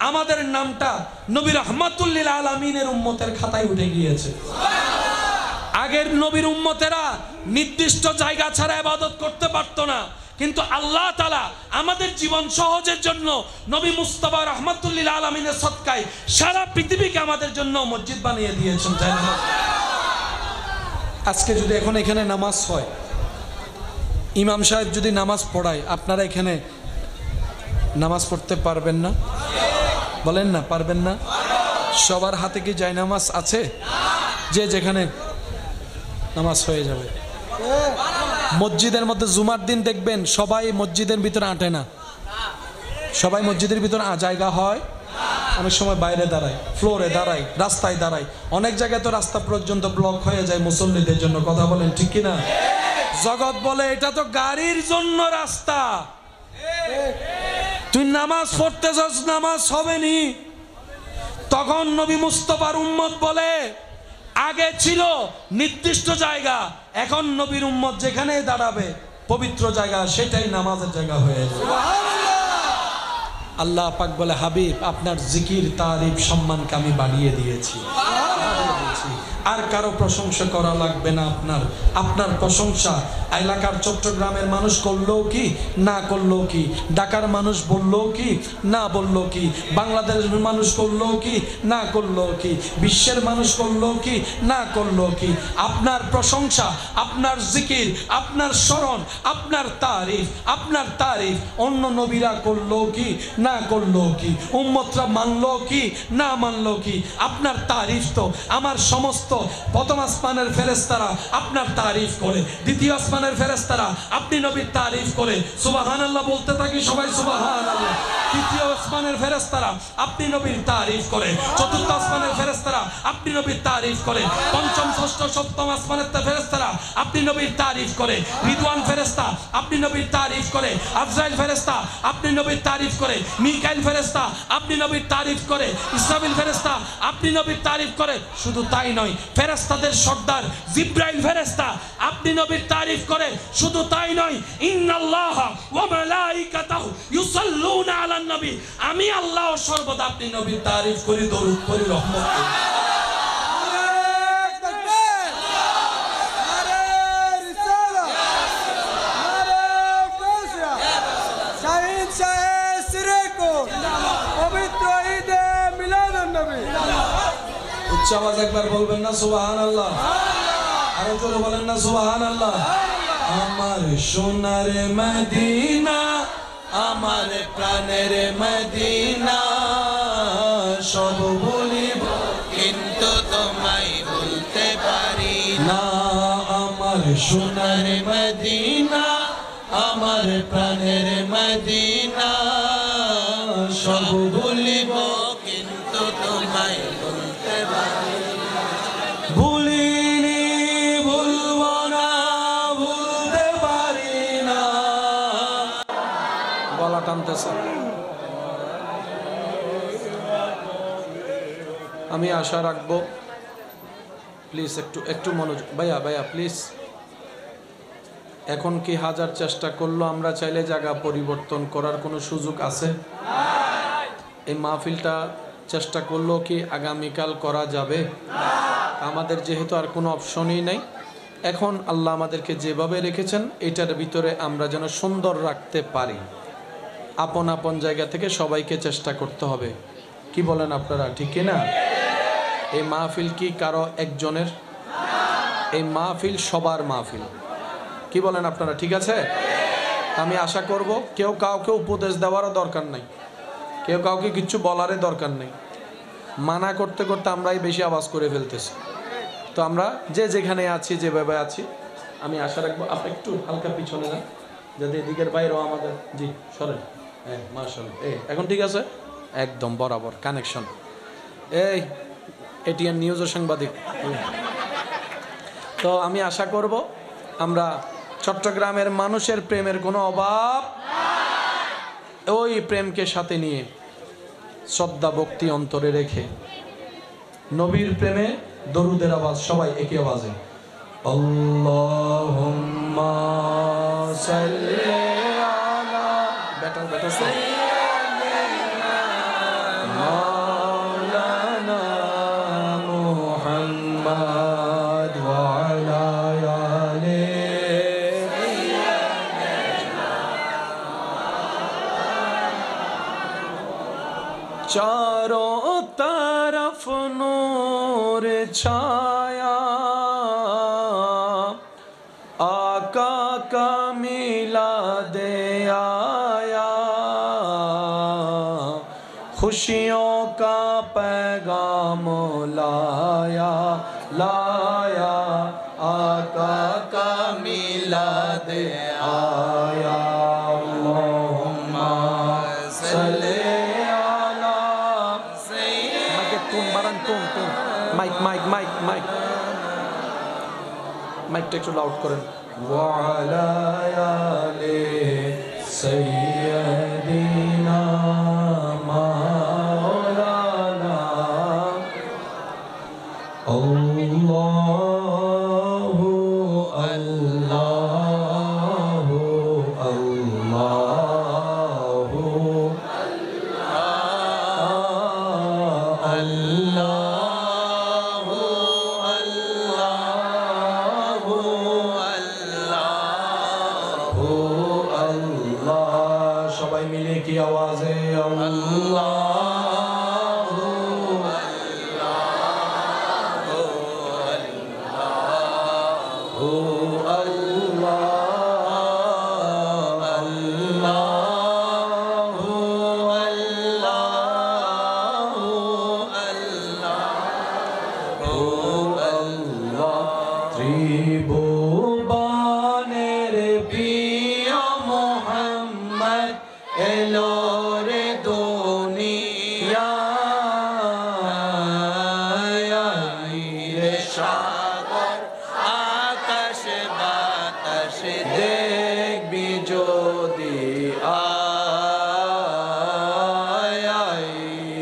আমাদের নামটা নবী রাহমাতুল লিল আলামিনের উম্মতের খাতায় উঠে গিয়েছে। আগের নবীর উম্মতেরা নির্দিষ্ট জায়গা ছাড়া ইবাদত করতে পারতো না, কিন্তু আল্লাহ তাআলা আমাদের জীবন সহজের জন্য নবী মুস্তাফা রাহমাতুল লিল আলামিনের সদকায় সারা পৃথিবীকে আমাদের জন্য মসজিদ বানিয়ে দিয়েছেন। তাই না? আজকে যদি এখন এখানে নামাজ হয়, ইমাম সাহেব যদি নামাজ পড়ায়, আপনারা এখানে নামাজ পড়তে পারবেন না? বলেন না, পারবেন না? সবার হাতে কি যায় নামাজ আছে? যে যেখানে নামাজ হয়ে যাবে। মসজিদের মধ্যে জুমার দিন দেখবেন সবাই মসজিদের ভিতরে আঁটে না, সবাই মসজিদের ভিতরে জায়গা হয়, অনেক সময় বাইরে দাঁড়ায়, ফ্লোরে দাঁড়ায়, রাস্তায় দাঁড়ায়। অনেক জায়গায় তো রাস্তা পর্যন্ত ব্লক হয়ে যায় মুসল্লিদের জন্য। কথা বলেন ঠিক কিনা? জগৎ বলে এটা তো গাড়ির জন্য রাস্তা, তুই নামাজ পড়তে যাস, নামাজ হবে নি। তখন নবী মুস্তাফার উম্মত বলে আগে ছিল নির্দিষ্ট জায়গা, এখন নবীর উম্মত যেখানে দাঁড়াবে পবিত্র জায়গা সেটাই নামাজের জায়গা হয়ে যাবে। আল্লাহ পাক বলে হাবিব আপনার জিকির, তারিফ, সম্মানকে আমি বাড়িয়ে দিয়েছি। আর কারো প্রশংসা করা লাগবে না। আপনার প্রশংসা এলাকার চট্টগ্রামের মানুষ করলো কি না করলো কি, ঢাকার মানুষ বললো কি না বললো কি, বাংলাদেশের মানুষ করলো কি না করলো কি, বিশ্বের মানুষ করলো কি না করলো কি, আপনার প্রশংসা, আপনার জিকির, আপনার স্মরণ, আপনার তারিফ অন্য নবীরা করলো কি না করলো কি, উম্মতরা মানলো কি না মানলো কি, আপনার তারিফ তো আমার সমস্ত প্রথম আসমানের ফেরেশতারা আপনার তারিফ করে, দ্বিতীয় আসমানের ফেরেশতারা আপনি নবীর তারিফ করে সুবহানাল্লাহ বলতে থাকি সবাই সুবহানাল্লাহ। তৃতীয় আসমানের ফেরেশতারা আপনি নবীর তারিফ করে, চতুর্থ আসমানের ফেরেশতারা আপনি নবীর তারিফ করে, পঞ্চম, ষষ্ঠ, সপ্তম আসমানের ফেরেশতারা আপনি নবীর তারিফ করে, রিদওয়ান ফেরেশতা আপনি নবীর তারিফ করে, আজরাইল ফেরেশতা আপনি নবীর তারিফ করে, মিকাইল ফেরেশতা আপনি নবীর তারিফ করে, ইসরাফিল ফেরেশতা আপনি নবীর তারিফ করে। শুধু তাই নয়, ফেরেশতাদের সর্দার জিবরাইল ফেরেশতা আপনি নবীর তারিফ করে। শুধু তাই নয়, ইন্নাল্লাহা ওয়া মালাইকাতাহু ইউসাল্লুনা আলান নবী, আমি আল্লাহ সর্বদা আপনি নবীর তারিফ করি, দরুদ করি, রহমত করি। উচ্চ আওয়াজ একবার বলবেন না সুবহানাল্লাহ? আরো জোরে বলেন না সুবহানাল্লাহ? আমার সোনার মদিনা, আমার প্রাণের মদিনা, সব ভুলিব কিন্তু তোমায় সোনার মদিনা আমার প্রাণের মদিনা সব ভুলিব কিন্তু তোমায় ভুলতে পারি ভুলিনি ভুলব না ভুলতে পারি না গলা টানতেছে আমি আশা রাখবো প্লিজ একটু মনোযোগ ভাইয়া প্লিজ এখন কি হাজার চেষ্টা করলো আমরা চাইলে জায়গা পরিবর্তন করার কোনো সুযোগ আছে এই মাহফিলটা চেষ্টা করলো কি আগামীকাল করা যাবে আমাদের যেহেতু আর কোনো অপশনই নাই এখন আল্লাহ আমাদেরকে যেভাবে রেখেছেন এটার ভিতরে আমরা যেন সুন্দর রাখতে পারি আপন আপন জায়গা থেকে সবাইকে চেষ্টা করতে হবে কি বলেন আপনারা ঠিক না এই মাহফিল কি কারো একজনের এই মাহফিল সবার মাহফিল কি বলেন আপনারা ঠিক আছে আমি আশা করব কেউ কাউকে উপদেশ দেওয়ারও দরকার নাই কেউ কাউকে কিছু বলারই দরকার নেই মানা করতে করতে আমরাই বেশি আওয়াজ করে ফেলতেছি তো আমরা যে যেখানে আছি যেভাবে আছি আমি আশা রাখবো আপনি একটু হালকা পিছনে যান যাতে এদিকের বাইরেও আমাদের জি সরেন হ্যাঁ মাশাআল্লাহ এখন ঠিক আছে একদম বরাবর কানেকশন এই এটিএন নিউজের সাংবাদিক তো আমি আশা করব আমরা চট্টগ্রামের মানুষের প্রেমের কোনো অভাব ওই প্রেমকে সাথে নিয়ে শ্রদ্ধা ভক্তি অন্তরে রেখে নবীর প্রেমে দরুদের আওয়াজ সবাই একই আওয়াজে আল্লাহুম্মা সাল্লি আলা বেটার মাওলানা মুহাম্মদ ওয়া আলা चारों तरफ नूर छाया आका का मिलाद आया खुशियों का पैगाम लाया लाया आका का मिलाद आया अल्लाहुम्मा सल्ली মাইকটা একটু লাউড করেন ওয়া আলা আলি সাইয়্যিদিনা মাওলানা আল্লাহু আল্লাহু আল্লাহু আল্লাহ সবাই মিলে কি আওয়াজে আল্লাহু আল্লাহু আল্লাহু আল্লাহ আল্লাহু আল্লাহু আল্লাহ ত্রিভুবনের প্রিয় মোহাম্মদ এলো রে দুনিয়ায় রে সাগর আকাশ বাতাস দেখবি যদি আয়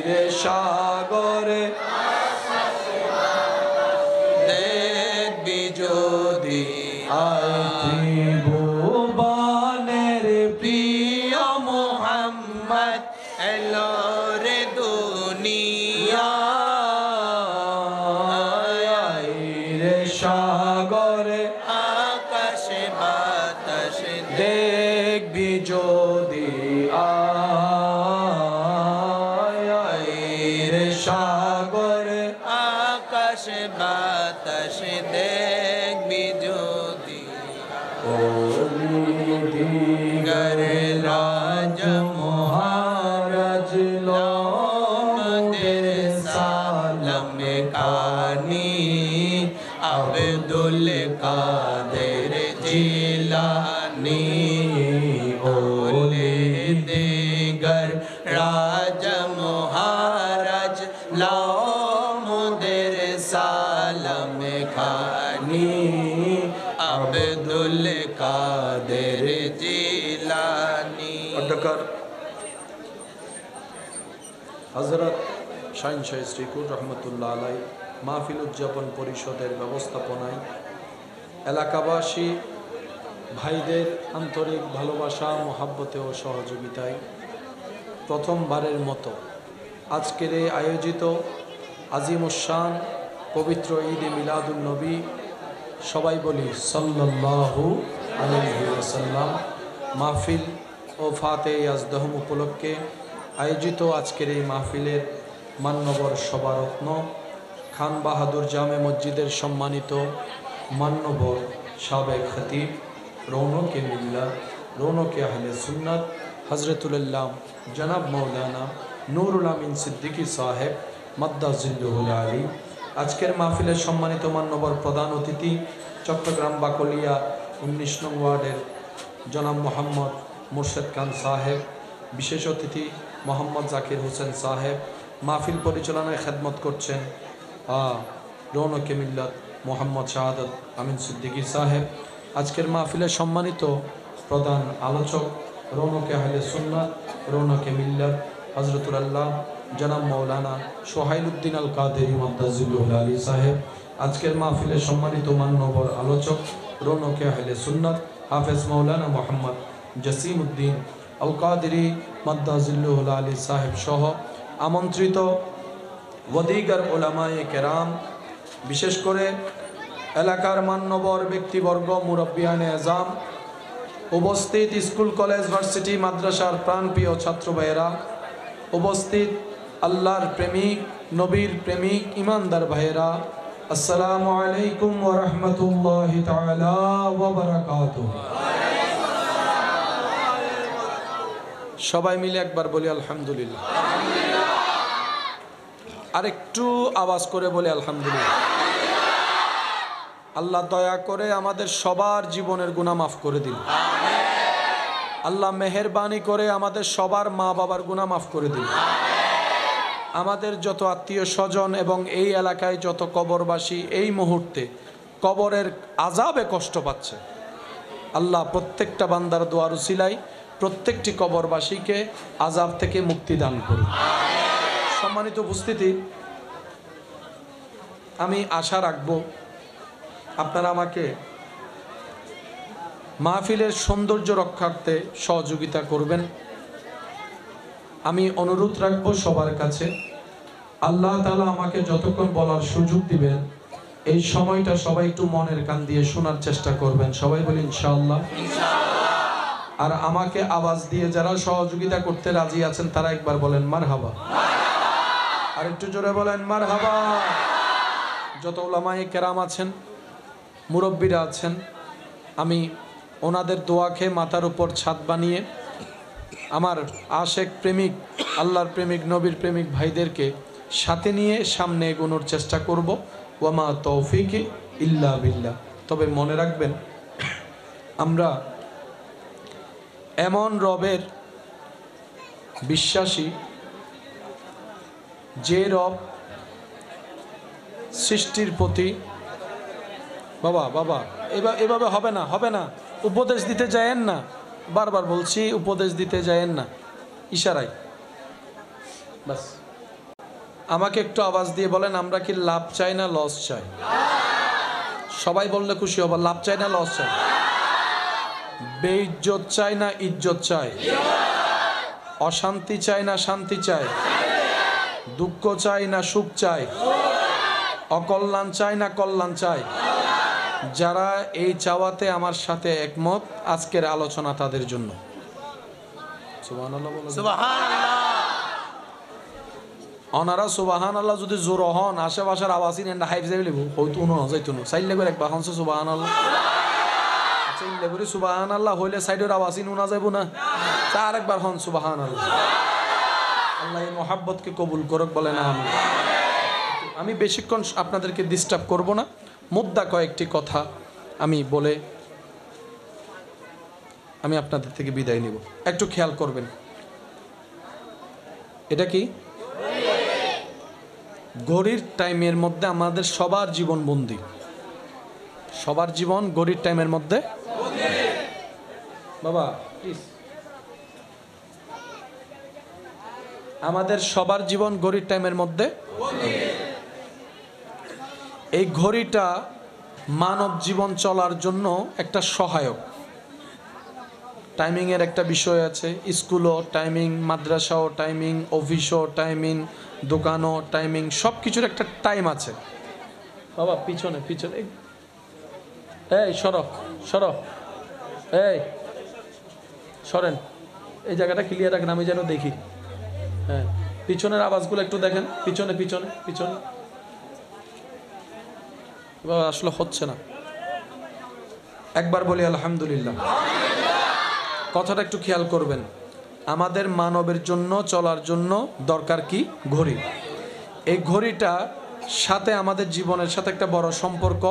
রে সাগরে দেখবি যদি ত্রিভুবনের প্রিয় মোহাম্মদ এলো রে দুনিয়ায় রে সাগরে আকাশে বাতাসে দেখবি যদি আয় রে সাগরে আকাশে বাতাসে দেখবি যদি গরে রাজ মহারাজ লোদের সালাম কানি আব্দুল কাদের দিগর রাজ মহারাজ লাও মুদের সালাম খানি আব্দুল কাদের জিলানী। অধ্যক্ষ হযরত শাহিন শাহ শ্রীকুর রহমতুল্লাহ আলাই মাহফিল উদযাপন পরিষদের ব্যবস্থাপনায় এলাকাবাসী ভাইদের আন্তরিক ভালোবাসা মহাব্বতে ও সহযোগিতায় প্রথমবারের মতো আজকের এই আয়োজিত আজিমুশান পবিত্র ঈদে মিলাদুন নবী, সবাই বলি সাল্লাল্লাহু আলাইহি ওয়াসাল্লাম, মাহফিল ও ফাতে ইয়াজদহম উপলক্ষে আয়োজিত আজকের এই মাহফিলের মান্যবর সভারত্ন খান বাহাদুর জামে মসজিদের সম্মানিত মান্যবর সাবেক খতিব রৌনকে মিল্লাত রৌনকে আহলে সুন্নাত হজরতুল্লাহ জনাব মৌলানা নুরুল আমিন সিদ্দিকী সাহেব মাদ্দাজিল্লুহুল আলী, আজকের মাহফিলের সম্মানিত মান্যবর প্রধান অতিথি চট্টগ্রাম বাকলিয়া 19 নং ওয়ার্ডের জনাব মোহাম্মদ মুর্শেদ খান সাহেব, বিশেষ অতিথি মোহাম্মদ জাকির হোসেন সাহেব, মাহফিল পরিচালনায় খেদমত করছেন রৌনকে মিল্লাত মোহাম্মদ শাহাদত আমিন সিদ্দিকী সাহেব, আজকের মাহফিলের সম্মানিত প্রধান আলোচক রৌনকে আহলে সুন্নাত রৌনকে মিল্লাত হজরতুল্লাহ জনাব মৌলানা সোহাইল উদ্দিন আল কাদেরী মাদ্দাজিল্লুহুল আলী সাহেব, আজকের মাহফিলের সম্মানিত মান্যবর আলোচক রৌনকে আহলে সুন্নাত হাফেজ মৌলানা মোহাম্মদ জসিম উদ্দিন আল কাদেরী মাদ্দাজিল্লুহুল আলী সাহেব সহ আমন্ত্রিত ওয়াদিগার ওলামায়ে কেরাম, বিশেষ করে এলাকার মান্যবর ব্যক্তিবর্গ, মুরব্বিয়ানে আজম, উপস্থিত স্কুল কলেজ ভার্সিটি মাদ্রাসার প্রাণপ্রিয় ছাত্র ভাইয়েরা, উপস্থিত আল্লাহর প্রেমিক নবীর প্রেমিক ইমানদার ভাইয়েরা, আসসালামু আলাইকুম ওয়া রাহমাতুল্লাহি তাআলা ওয়া বারাকাতুহু। সবাই মিলে একবার বলি আলহামদুলিল্লাহ। আরেকটু আওয়াজ করে বলি আলহামদুলিল্লাহ। আল্লাহ দয়া করে আমাদের সবার জীবনের গুনাহ মাফ করে দিন। আল্লাহ মেহেরবানি করে আমাদের সবার মা বাবার গুনাহ মাফ করে দিন। আমাদের যত আত্মীয় স্বজন এবং এই এলাকায় যত কবরবাসী এই মুহূর্তে কবরের আযাবে কষ্ট পাচ্ছে, আল্লাহ প্রত্যেকটা বান্দার দোয়ার উসিলায় প্রত্যেকটি কবরবাসীকে আযাব থেকে মুক্তি দান করুন। সম্মানিত উপস্থিতি, আমি আশা রাখবো আপনারা আমাকে মাহফিলের সৌন্দর্য রক্ষার্থে সহযোগিতা করবেন। আমি অনুরোধ রাখবো সবার কাছে, আল্লাহ তাআলা আমাকে যতক্ষণ বলার সুযোগ দিবেন এই সময়টা সবাই একটু মনের কান দিয়ে শোনার চেষ্টা করবেন। সবাই বলি ইনশাআল্লাহ। আর আমাকে আওয়াজ দিয়ে যারা সহযোগিতা করতে রাজি আছেন তারা একবার বলেন মারহাবা। আর একটু জোরে বলেন মারহাবা। যত উলামায়ে কেরাম আছেন, মুরব্বীরা আছেন, আমি ওনাদের দোয়া খেয়ে মাথার উপর ছাদ বানিয়ে আমার আশেক প্রেমিক আল্লাহর প্রেমিক নবীর প্রেমিক ভাইদেরকে সাথে নিয়ে সামনে এগোনোর চেষ্টা করব। ওয়ামা তৌফিক ইল্লা বিল্লাহ। তবে মনে রাখবেন, আমরা এমন রবের বিশ্বাসী যে রব সৃষ্টির প্রতি বাবা এভাবে হবে না উপদেশ দিতে যায়েন না, বারবার বলছি উপদেশ দিতে যায়েন না, ইশারায় বাস। আমাকে একটু আওয়াজ দিয়ে বলেন, আমরা কি লাভ চাই না লস চাই? সবাই বললে খুশি হব। লাভ চাই না লস চাই? বেইজ্জত চাই না ইজ্জত চাই? অশান্তি চাই না শান্তি চাই? দুঃখ চাই না সুখ চাই? অকল্যাণ চাই না কল্যাণ চাই? যারা এই চাওয়াতে আমার সাথে একমত, আজকের আলোচনা তাদের জন্য। সুবহানাল্লাহ বলো। অনারা সুবহানাল্লাহ যদি জোর হন, আশেপাশের আওয়াজই নেন হাইফ যাই লিব হয়তো উনো যাইতো না সাইলে করে একবার হনছে সুবহানাল্লাহ। আচ্ছা ইল্লে করে সুবহানাল্লাহ হইলে সাইডের আওয়াজই নুনা যাইব না, চার একবার হন সুবহানাল্লাহ। আল্লাহ এই মহাব্বতকে কবুল করুক, বলেন আমিন। আমি বেশিক্ষণ আপনাদেরকে ডিস্টার্ব করব না, মুদ্দা কয়েকটি কথা আমি বলে আমি আপনাদের থেকে বিদায় নিব। একটু খেয়াল করবেন, এটা কি ঘড়ির টাইমের মধ্যে আমাদের সবার জীবন বন্দী। সবার জীবন ঘড়ির টাইমের মধ্যে। বাবা প্লিজ, আমাদের সবার জীবন ঘড়ির টাইমের মধ্যে। এই ঘড়িটা মানব জীবন চলার জন্য একটা সহায়ক। টাইমিংয়ের একটা বিষয় আছে, স্কুলও টাইমিং, মাদ্রাসাও টাইমিং, অফিসও টাইমিং, দোকানও টাইমিং, সব কিছুর একটা টাইম আছে। বাবা পিছনে পিছনে, এই সরো সরো, এই সরেন, এই জায়গাটা ক্লিয়ার রাখেন, আমি যেন দেখি। হ্যাঁ, পিছনের আওয়াজগুলো একটু দেখেন, পিছনে পিছনে পিছনে। বাবা আসলে হচ্ছে না, একবার বলি আলহামদুলিল্লাহ। কথাটা একটু খেয়াল করবেন, আমাদের মানবের জন্য চলার জন্য দরকার কি? ঘড়ি। এই ঘড়িটা সাথে আমাদের জীবনের সাথে একটা বড় সম্পর্ক,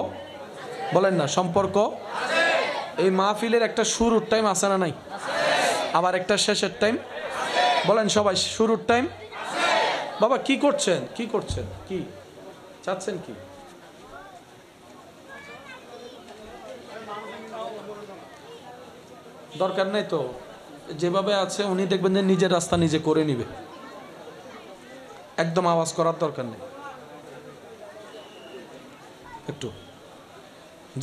বলেন না সম্পর্ক। এই মাহফিলের একটা শুরুর টাইম আছে না নাই? আবার একটা শেষের টাইম। বলেন সবাই, শুরুর টাইম। বাবা কি করছেন, কি করছেন, কি চাচ্ছেন কি? দরকার নাই তো, যেভাবে আছে উনি দেখবেন যে নিজের রাস্তা নিজে করে নিবে, একদম আওয়াজ করার দরকার নেই। একটু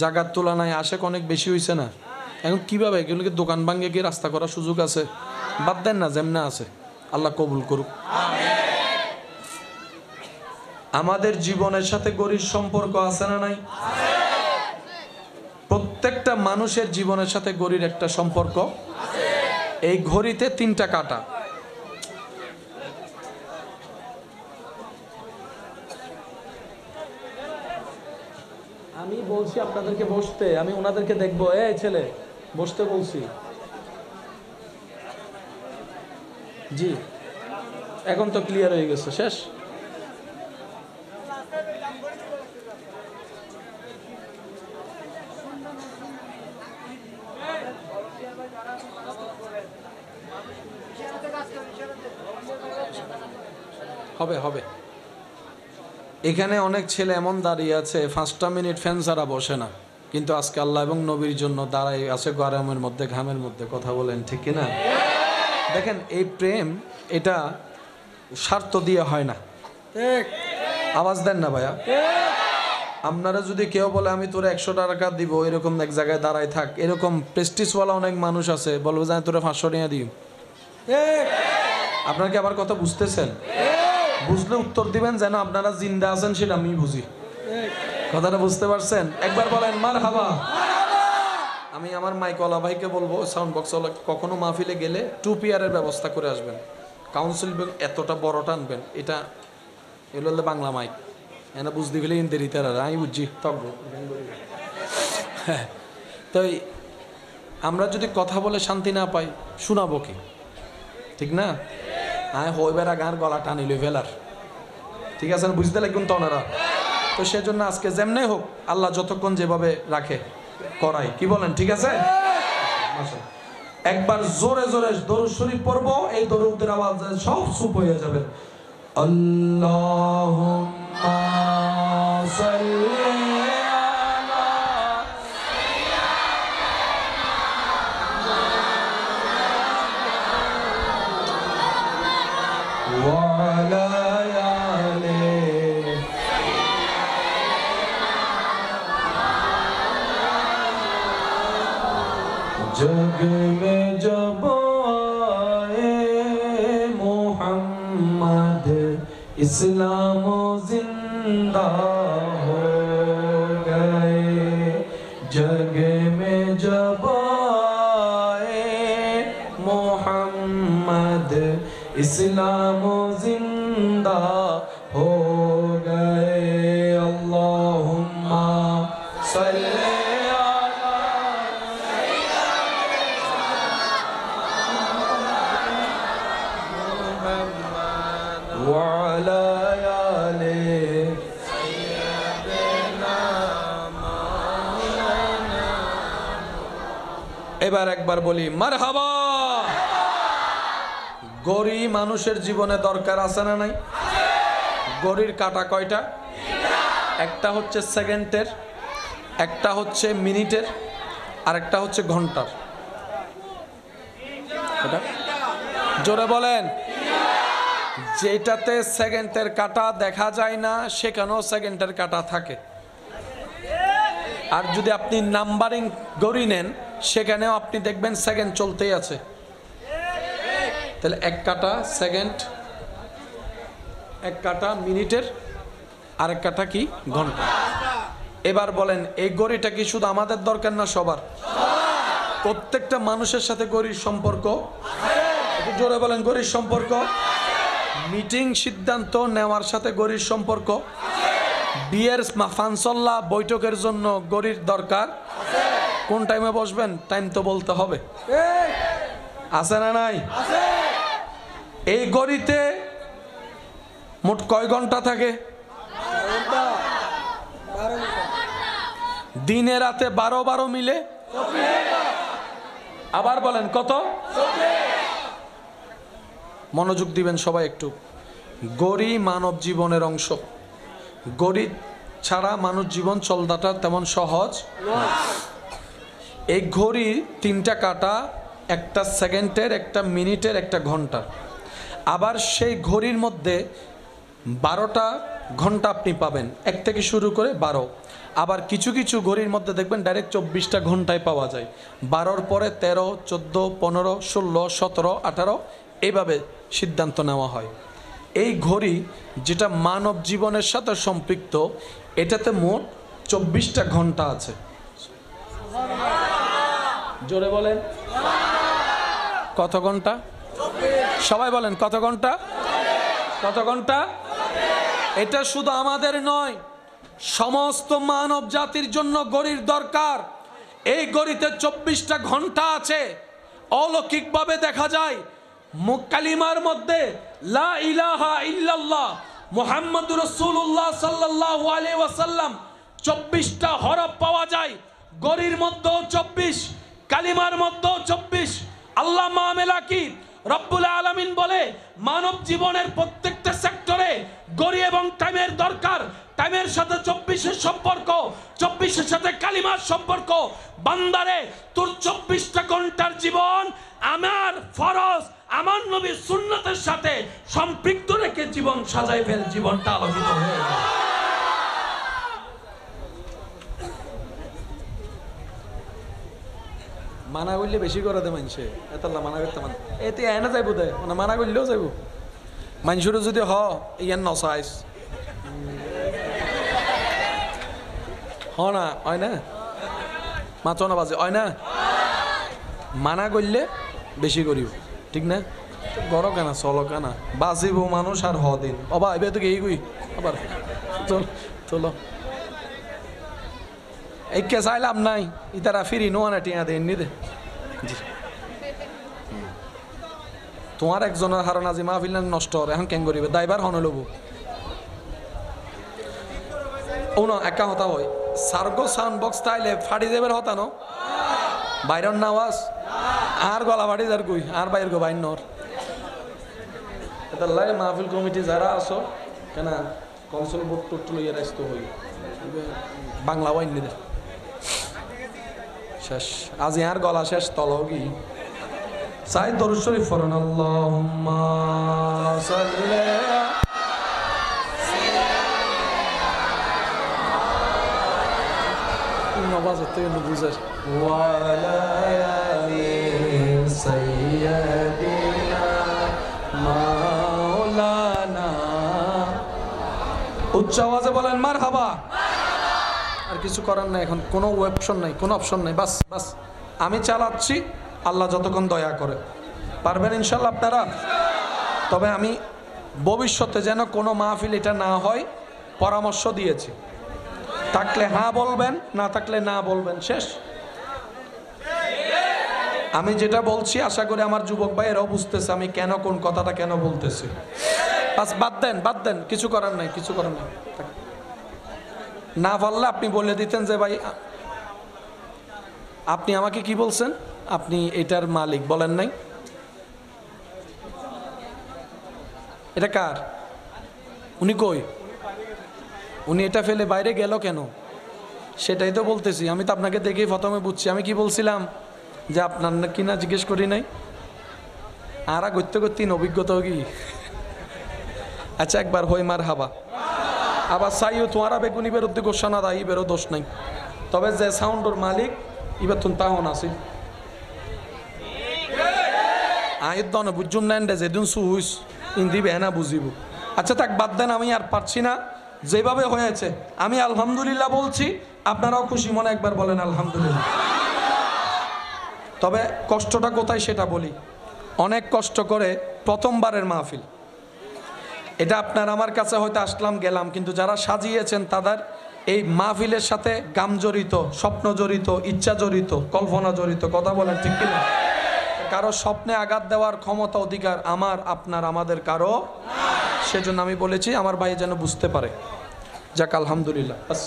জায়গার তুলনায় আশেক অনেক বেশি হয়েছে না? এখন কিভাবে এগুলোকে দোকান ভাঙ্গে গিয়ে রাস্তা করার সুযোগ আছে? বাদ দেন না, যেমন আছে, আল্লাহ কবুল করুক। আমাদের জীবনের সাথে ঘড়ির সম্পর্ক আছে না নাই? প্রত্যেকটা মানুষের জীবনের সাথে ঘড়ির একটা সম্পর্ক। এই ঘড়িতে 3টা কাঁটা। আমি বলছি আপনাদেরকে বসতে, আমি ওনাদেরকে দেখবো, এই ছেলে বসতে বলছি। জি, এখন তো ক্লিয়ার হয়ে গেছে, শেষ। হবে হবে। এখানে অনেক ছেলে এমন দাঁড়িয়ে আছে 5টা মিনিট ফ্যান ছাড়া বসে না, কিন্তু আজকে আল্লাহ এবং নবীর জন্য দাঁড়াই আছে গরমের মধ্যে, ঘামের মধ্যে। কথা বলেন ঠিক কিনা? দেখেন এই প্রেম, এটা স্বার্থ দিয়ে হয় না। আওয়াজ দেন না ভাইয়া। আপনারা যদি কেউ বলে আমি তোরা 100 টাকা দিব, এরকম এক জায়গায় দাঁড়ায় থাক, এরকম প্রেস্টিজওয়ালা অনেক মানুষ আছে, বলবো যে তোরা 500 টাকা দিই। আপনারা কি আবার কথা বুঝতেছেন? বুঝলে উত্তর দিবেন, যেন আপনারা জিন্দা আছেন সেটা আমি বুঝি। কথাটা বুঝতে পারছেন? একবার বলেন মারহাবা। আমি আমার মাইকওয়ালা ভাইকে বলবো, সাউন্ড বক্সওয়ালা, কখনো মাহফিলে গেলে 2 পেয়ারের ব্যবস্থা করে আসবেন। কাউন্সিল এতটা বড় টানবেন, এটা এগুলো হলে বাংলা মাইক, এনা বুঝতে গেলে ইন্দেরিতে আমি বুঝছি তক। তো আমরা যদি কথা বলে শান্তি না পাই, শোনাবো কি? ঠিক না? হ্যাঁ, হইবার গান গলা টানিল ফেলার, ঠিক আছে, বুঝতে লাগবেন তো ওনারা। তো সেজন্য আজকে যেমনে হোক, আল্লাহ যতক্ষণ যেভাবে রাখে করাই, কি বলেন? ঠিক আছে, একবার জোরে জোরে দরুদ শরীফ পড়বো, এই দরুদের আওয়াজ সব চুপ হয়ে যাবে। আল্লাহুম্মা সাল্লি وعلى آله जग में जब आए मोहम्मद इस्लाम जिंदा हो गए। जग में जब आए मोहम्मद इस्लाम जिंदा हो गए। अल्लाहुम्मा सल्ली अला मुहम्मद व अला आले सय्यदना मौलाना। এবার একবার বলি মারহাবা। গড়ি মানুষের জীবনে দরকার আছে না নাই? গড়ির কাঁটা কয়টা? একটা হচ্ছে সেকেন্ডের, একটা হচ্ছে মিনিটের, আর একটা হচ্ছে ঘন্টার। জোরে বলেন। যেটাতে সেকেন্ডের কাঁটা দেখা যায় না সেখানেও সেকেন্ডের কাঁটা থাকে। আর যদি আপনি নাম্বারিং গড়ি নেন সেখানেও আপনি দেখবেন সেকেন্ড চলতেই আছে। তাহলে এক কাঁটা সেকেন্ড, এক কাঁটা মিনিটের, আর এক কাঁটা কি ঘন্টা। এবার বলেন এই ঘড়িটা কি শুধু আমাদের দরকার না সবার? প্রত্যেকটা মানুষের সাথে ঘড়ির সম্পর্ক। একটু জোরে বলেন ঘড়ির সম্পর্ক। মিটিং সিদ্ধান্ত নেওয়ার সাথে ঘড়ির সম্পর্ক। বিয়ের ফানসল্লা বৈঠকের জন্য ঘড়ির দরকার। কোন টাইমে বসবেন টাইম তো বলতে হবে, আছে না নাই? এই ঘড়িতে মোট কয় ঘন্টা থাকে? দিনে রাতে 12 মিলে। আবার বলেন কত? মনোযোগ দিবেন সবাই একটু। ঘড়ি মানব জীবনের অংশ। ঘড়ি ছাড়া মানুষ জীবন চলাটা তেমন সহজ। এই ঘড়ি 3টা কাঁটা, একটা সেকেন্ডের, একটা মিনিটের, একটা ঘন্টার। আবার সেই ঘড়ির মধ্যে 12টা ঘন্টা আপনি পাবেন, 1 থেকে শুরু করে 12। আবার কিছু কিছু ঘড়ির মধ্যে দেখবেন ডাইরেক্ট 24টা ঘন্টায় পাওয়া যায়। 12র পরে 13, 14, 15, 16, 17, 18 এইভাবে সিদ্ধান্ত নেওয়া হয়। এই ঘড়ি যেটা মানব জীবনের সাথে সম্পৃক্ত, এটাতে মোট 24টা ঘন্টা আছে। জোরে বলেন কত ঘন্টা? সবাই বলেন কত ঘন্টা? কত ঘন্টা? এটা শুধু আমাদের নয়, সমস্ত মানব জাতির জন্য ঘড়ির দরকার। এই ঘড়িতে 24টা ঘন্টা আছে। অলৌকিকভাবে দেখা যায় কালিমার মধ্যে লা ইলাহা ইল্লাল্লাহ মুহাম্মাদুর রাসূলুল্লাহ সাল্লাল্লাহু আলাইহি ওয়াসাল্লাম 24টা হরফ পাওয়া যায়। ঘড়ির মধ্যেও 24, কালিমার মধ্যেও 24। আল্লাহ মামেলা কি রব্বুল আলামিন বলে মানব জীবনের প্রত্যেকটা সেক্টরে ঘড়ি এবং টাইমের দরকার। টাইমের সাথে 24-এর সম্পর্ক, 24-এর সাথে কালিমার সম্পর্ক। বান্দারে তোর 24টা ঘন্টার জীবন আমার ফরজ, আমার নবীর সুন্নতের সাথে সম্পৃক্ত রেখে জীবন সাজাই ফেল, জীবনটা আলোকিত হয়ে যায়। মানা করলে বেশি করে দে মানুষে, এতলা মানা করতে মানে এতে এনে যাইব দে, মানে মানা করলেও যাইব মানুষের যদি ইয়ান নসাইস না হয় না, মাত্র না বাজে হয় না, মানা করলে বেশি করিব, ঠিক না? গড় কেনা চলো কেনা বাঁচিব মানুষ আর দিন অবা এবার তো এই গুই আবার চল চলো একে চাইলাম নাই ইতারা ফিরি নোয়ানা টিয়া দেন নি দে। তোমার একজনের হারণ আজি মাহফিল নষ্ট হবে, এখন কেন করিবে দায়বার হন লব ও না একা হতা হয় সার্গো সাউন্ড বক্স তাইলে ফাড়ি দেবের হতা ন বাইরন না আওয়াজ আর গলা ফাড়ি যার কই আর বাইর গো বাইর নর এটা লাগে মাহফিল কমিটি যারা আছো কেন কনসল বোর্ড টোট লইয়া রাস্ত হই বাংলা ওয়াইন নিদে শেষ আজি আর গলা শেষ তলও কি সাই দরুদ শরীফ পড়ুন আল্লাহুম্মা সাল্লি নবাজ থেকে বুঝার ওয়ালা আলি সাইয়্যিদিনা মাওলানা উচ্চ আওয়াজে বলেন মারহাবা। আর কিছু করার নাই, এখন কোনো অপশন নাই, কোনো অপশন নাই, বাস বাস আমি চালাচ্ছি, আল্লাহ যতক্ষণ দয়া করে। পারবেন ইনশাল্লাহ আপনারা? তবে আমি ভবিষ্যতে যেন কোনো মাহফিল এটা না হয় পরামর্শ দিয়েছি, থাকলে হ্যাঁ বলবেন, না থাকলে না বলবেন, শেষ। আমি যেটা বলছি আশা করি আমার যুবক ভাইয়েরাও বুঝতেছে আমি কেন কোন কথাটা কেন বলতেছি। বাস বাদ দেন, কিছু করার নাই, কিছু করার নাই। না পারলে আপনি বলে দিতেন যে ভাই আপনি আমাকে কি বলছেন, আপনি এটার মালিক, বলেন নাই? এটা কার? উনি কই? উনি এটা ফেলে বাইরে গেল কেন? সেটাই তো বলতেছি। আমি তো আপনাকে দেখেই প্রথমে বুঝছি। আমি কি বলছিলাম যে আপনার কিনা জিজ্ঞেস করি নাই? আর করতে করতে অভিজ্ঞতাও কি? আচ্ছা একবার হই মার হাবা, আবার চাইও তোমারা বেগুনি বেরোতে গোসা না দায়ী বেরো, দোষ নাই। তবে যে সাউন্ডর মালিক এবার তুমি তাহন আছি আয়ের দনে বুঝুম নেন যেদিন সুইস ইন্দি বেহনা বুঝিব। আচ্ছা তাক বাদ দেন, আমি আর পারছি না। যেভাবে হয়েছে আমি আলহামদুলিল্লাহ বলছি, আপনারাও খুশি মনে একবার বলেন আলহামদুলিল্লাহ। তবে কষ্টটা কোথায় সেটা বলি। অনেক কষ্ট করে প্রথমবারের মাহফিল এটা। আপনার আমার কাছে হয়তো আসলাম গেলাম, কিন্তু যারা সাজিয়েছেন তাদের এই মাহফিলের সাথে গাম জড়িত, স্বপ্ন জড়িত, ইচ্ছা জড়িত, কল্পনা জড়িত। কথা বলেন ঠিক কিনা? কারো স্বপ্নে আঘাত দেওয়ার ক্ষমতা অধিকার আমার আপনার আমাদের কারো। সেজন্য আমি বলেছি আমার ভাই যেন বুঝতে পারে। যাক আলহামদুলিল্লাহ। বাস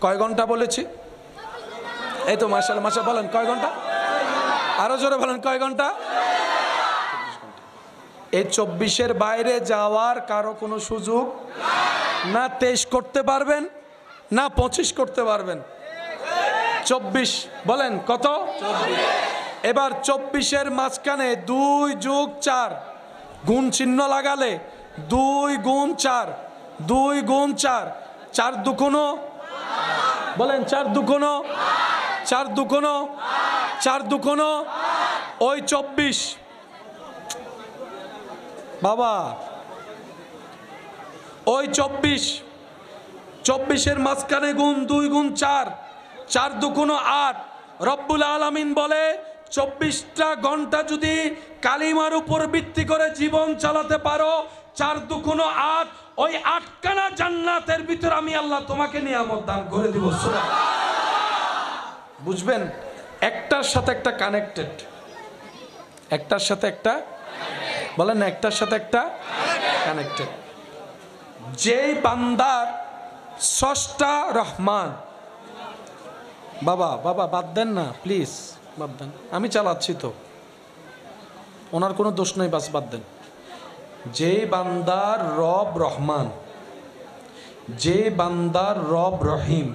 কয় ঘন্টা বলেছি? এই তো মাশাআল্লাহ মাশাআল্লাহ। বলেন কয় ঘন্টা? আরো জোরে বলেন কয় ঘন্টা? এই 24-এর বাইরে যাওয়ার কারো কোনো সুযোগ না। 23 করতে পারবেন না 25 করতে পারবেন। 24 বলেন কত? এবার 24-এর মাঝখানে 2 যোগ 4 গুণ চিহ্ন লাগালে 2 গুণ 4, 2 গুণ 4, 4 দুগুণ বলেন 4 দুগুণ, 4 দুগুণ, 4 দুগুণ ওই 24। বাবা ওই 24-এর মাঝখানে গুণ 2 গুণ 4, 4 দুগুণ 8। রব্বুল আলামিন বলে 24টা ঘন্টা যদি কালিমার উপর ভিত্তি করে জীবন চালাতে পারো, 4 দুগুণ 8, ওই 8খানা জান্নাতের ভিতর আমি আল্লাহ তোমাকে নিয়ামত দান করে দিব। বুঝবেন? একটার সাথে একটা কানেক্টেড, একটার সাথে একটা বলেন না, একটার সাথে একটা কানেক্টেড। যেই বান্দার স্রষ্টা রহমান, বাবা বাবা বাদ দেন না প্লিজ, বাদ দেন, আমি চালাচ্ছি তো, ওনার কোনো দোষ নেই, বাস বাদ দেন। যে বান্দার রব রহমান, যে বান্দার রব রহিম,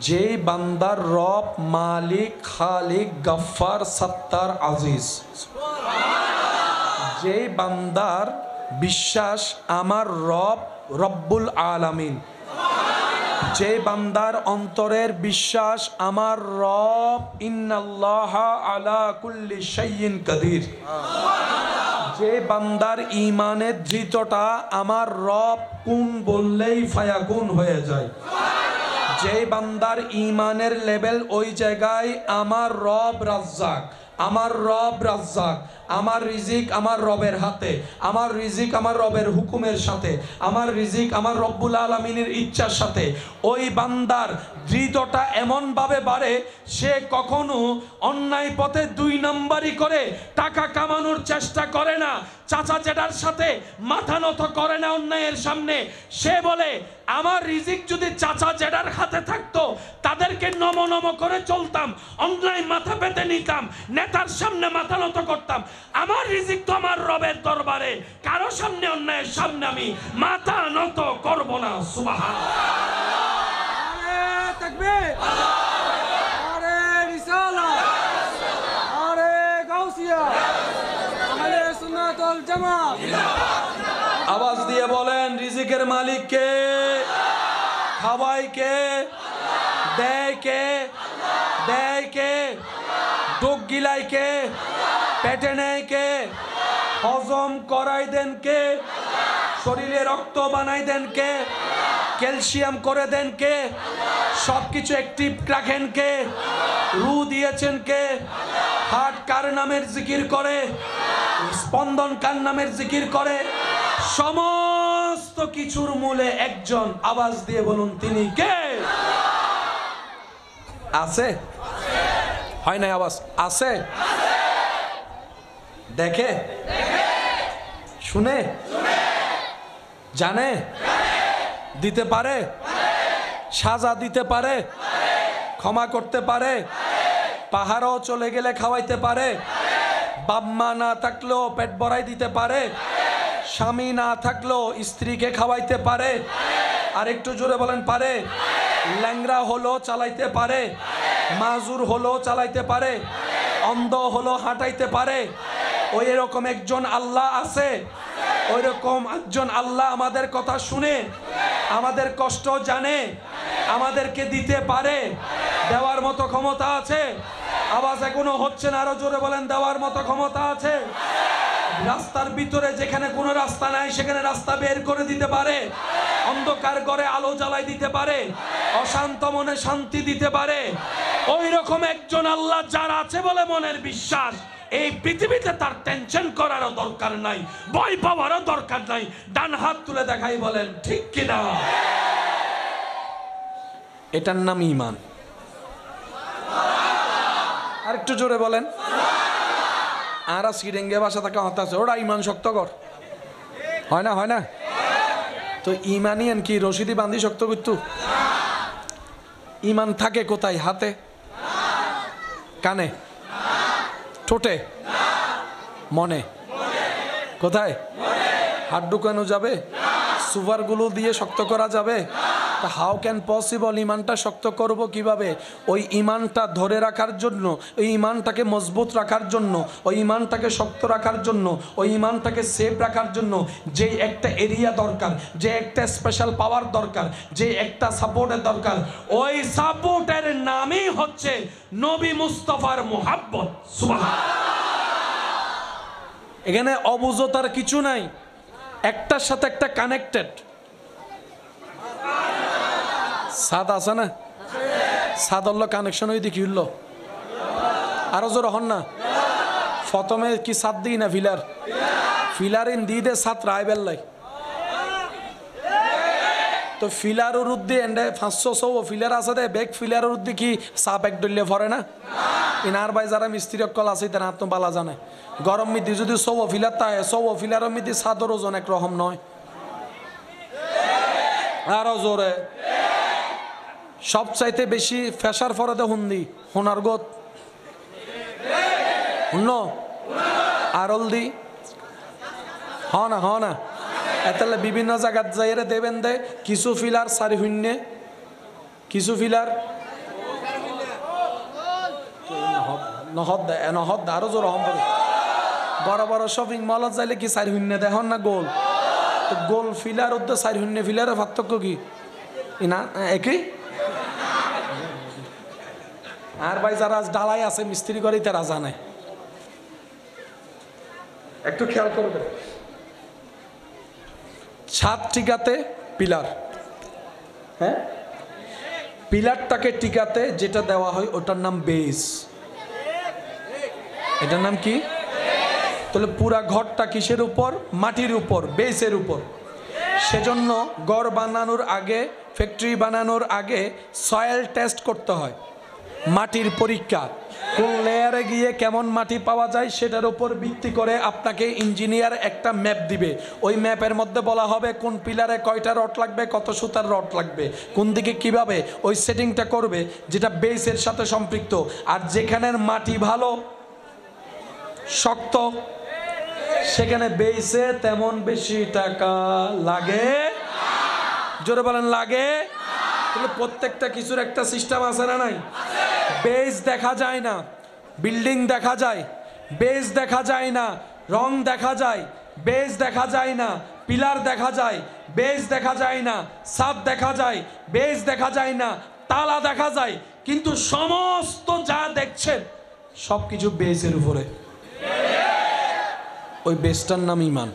যে বান্দার রব মালিক খালিক গফফার সত্তার আজিজ, যে বান্দার বিশ্বাস আমার রব রব্বুল আলামিন, যে বান্দার অন্তরের বিশ্বাস আমার রব ইন্নাল্লাহা আলা কুল্লি শাইইন কাদির, যে বান্দার ঈমানের দৃঢ়তা আমার রব কুন বললেই ফায়াকুন হয়ে যায়, যে বান্দার ঈমানের লেভেল ওই জায়গায় আমার রব রাজ্জাক, আমার রব রাজ্জাক, আমার রিজিক আমার রবের হাতে, আমার রিজিক আমার রবের হুকুমের সাথে, আমার রিজিক আমার রব্বুল আলামিনের ইচ্ছার সাথে, ওই বান্দার দৃঢ়তা এমনভাবে বাড়ে সে কখনো অন্যায় পথে 2 নাম্বারি করে টাকা কামানোর চেষ্টা করে না, চাচা জেঠার সাথে মাথা নত করে না অন্যায়ের সামনে। সে বলে আমার রিজিক যদি চাচা জেঠার হাতে থাকতো তাদেরকে নম নম করে চলতাম, অন্যায় মাথা পেতে নিতাম, নেতার সামনে মাথা নত করতাম। আমার রিজিক তো আমার রবের দরবারে, কারো সামনে অন্যায়ের সামনে আমি মাথা নত করব না। সুবহানাল্লাহ। তাকবীর, আরে রিসালাত, আরে গাউসিয়া, আহলে সুন্নাত ওয়াল জামাত। আওয়াজ দিয়ে বলেন রিজিকের মালিক কে? খাওয়ায় কে? দেয় কে? দেয় কে? ডোক গিলায় কে? পেটে নেয় কে? হজম করাই দেন কে? শরীরে রক্ত বানাই দেন কে? ক্যালসিয়াম করে দেন কে? সবকিছু অ্যাক্টিভ রাখেন কে? রু দিয়েছেন কে? হার্ট কার নামের জিকির করে? স্পন্দন কার নামের জিকির করে? সমস্ত কিছুর মূলে একজন, আওয়াজ দিয়ে বলুন তিনি কে? আছে? হয় না আওয়াজ? আছে? দেখে? শুনে? জানে? দিতে পারে? সাজা দিতে পারে? ক্ষমা করতে পারে? পাহাড়ও চলে গেলে খাওয়াইতে পারে, বাপ মা না থাকলেও পেট ভরাই দিতে পারে, স্বামী না থাকলেও স্ত্রীকে খাওয়াইতে পারে। আর একটু জোরে বলেন পারে। ল্যাংড়া হলো চালাইতে পারে, মাজুর হলো চালাইতে পারে, অন্ধ হলো হাঁটাইতে পারে। ওই রকম একজন আল্লাহ আছে, ওই রকম একজন আল্লাহ আমাদের কথা শুনে, আমাদের কষ্ট জানে, আমাদেরকে দিতে পারে। দেওয়ার মতো ক্ষমতা আছে। আওয়াজ এখনো হচ্ছে না, আরো জোরে বলেন দেওয়ার মতো ক্ষমতা আছে। রাস্তার ভিতরে যেখানে কোনো রাস্তা নাই সেখানে রাস্তা বের করে দিতে পারে, অন্ধকার ঘরে আলো জ্বালাই দিতে পারে, অশান্ত মনে শান্তি দিতে পারে। ওই রকম একজন আল্লাহ যার আছে বলে মনের বিশ্বাস, এই পৃথিবীতে তার টেনশন করারও দরকার নাই, ভয় পাওয়ারও দরকার নাই। ডান হাত তুলে দেখাই বলেন ঠিক কিনা। এটার নাম ঈমান। আর একটু জোরে বলেন। আর সিরেঙ্গে ভাষা থাকে হতাছে, ওরা ঈমান শক্ত কর, হয় না হয় না? তো ঈমানই কি রশিদি বান্ধি শক্ত করতু? ঈমান থাকে কোথায়? হাতে, কানে, ঠোঁটে, মনে। কোথায়? হাত ঢুকানো যাবে? সুপারগুলো দিয়ে শক্ত করা যাবে? তা হাউ ক্যান পসিবল? ইমানটা শক্ত করব কিভাবে? ওই ইমানটা ধরে রাখার জন্য, ওই ইমানটাকে মজবুত রাখার জন্য, ওই ইমানটাকে শক্ত রাখার জন্য, ওই ইমানটাকে সেফ রাখার জন্য যে একটা এরিয়া দরকার, যে একটা স্পেশাল পাওয়ার দরকার, যে একটা সাপোর্টের দরকার, ওই সাপোর্টের নামই হচ্ছে নবী মুস্তাফার মুহাব্বত। সুবহানাল্লাহ। এখানে অবুঝতার কিছু নাই, একটার সাথে একটা কানেক্টেড। সাদ আছে না? সাদ হল কানেকশন, ওই দিকে হইল আরো জোর হন না। প্রথমে কি সাদ দিই না ফিলার, ফিলার ইন দি দে সাত রায় বেল্লাই। তো ফিলার উদ্দি এন্ডে 500 ফিলার আছে দে, বেগ ফিলার উদ্দি কি সাপ এক ডলে ভরে না? ইনার ভাই যারা মিস্ত্রি কল আছে তারা তো বালা জানে। গরম মিদি যদি 100 ফিলার তাই 100 ফিলার মিদি সাদর ওজন একরকম নয়। আরো জোরে। সবচাইতে বেশি ফেসার ফরাদে হুন্দি হোনার গত হুন্ন আরল দি হ না এতালে বিভিন্ন জায়গাত যাইরে দেবেন দে কিছু ফিলার সারি শূন্যে, কিছু ফিলার নহদ আরো জোর হম করে। বড় বড় শপিং মলত যাইলে কি সারি শূন্য দেখুন না গোল, তো গোল ফিলার উদ্দে সারি শূন্য ফিলারের পার্থক্য কি? না একই। আর ভাই যারা ডালাই আছে মিস্ত্রি করে তারা জানে। একটু খেয়াল করবে, ছাদ টিকাতে পিলার, হ্যাঁ পিলারটাকে টিকাতে যেটা দেওয়া হয় ওটার নাম বেস। এটার নাম কি? তাহলে পুরা ঘরটা কিসের উপর? মাটির উপর, বেসের উপর। সেজন্য ঘর বানানোর আগে, ফ্যাক্টরি বানানোর আগে সয়েল টেস্ট করতে হয়, মাটির পরীক্ষা। কোন লেয়ারে গিয়ে কেমন মাটি পাওয়া যায় সেটার উপর ভিত্তি করে আপনাকে ইঞ্জিনিয়ার একটা ম্যাপ দিবে। ওই ম্যাপের মধ্যে বলা হবে কোন পিলারে কয়টা রড লাগবে, কত সুতার রড লাগবে, কোন দিকে কিভাবে ওই সেটিংটা করবে যেটা বেসের সাথে সম্পৃক্ত। আর যেখানের মাটি ভালো শক্ত সেখানে বেসে তেমন বেশি টাকা লাগে। জোরে বলেন লাগে। তাহলে প্রত্যেকটা কিছুর একটা সিস্টেম আছে না নাই? বেস দেখা যায় না, বিল্ডিং দেখা যায়, বেস দেখা যায় না, রং দেখা যায়, বেস দেখা যায় না, পিলার দেখা যায়, বেস দেখা যায় না, ছাদ দেখা যায়, বেস দেখা যায় না, তালা দেখা যায়, কিন্তু সমস্ত যা দেখছেন সবকিছু বেসের উপরে। ওই বেসটার নাম ঈমান।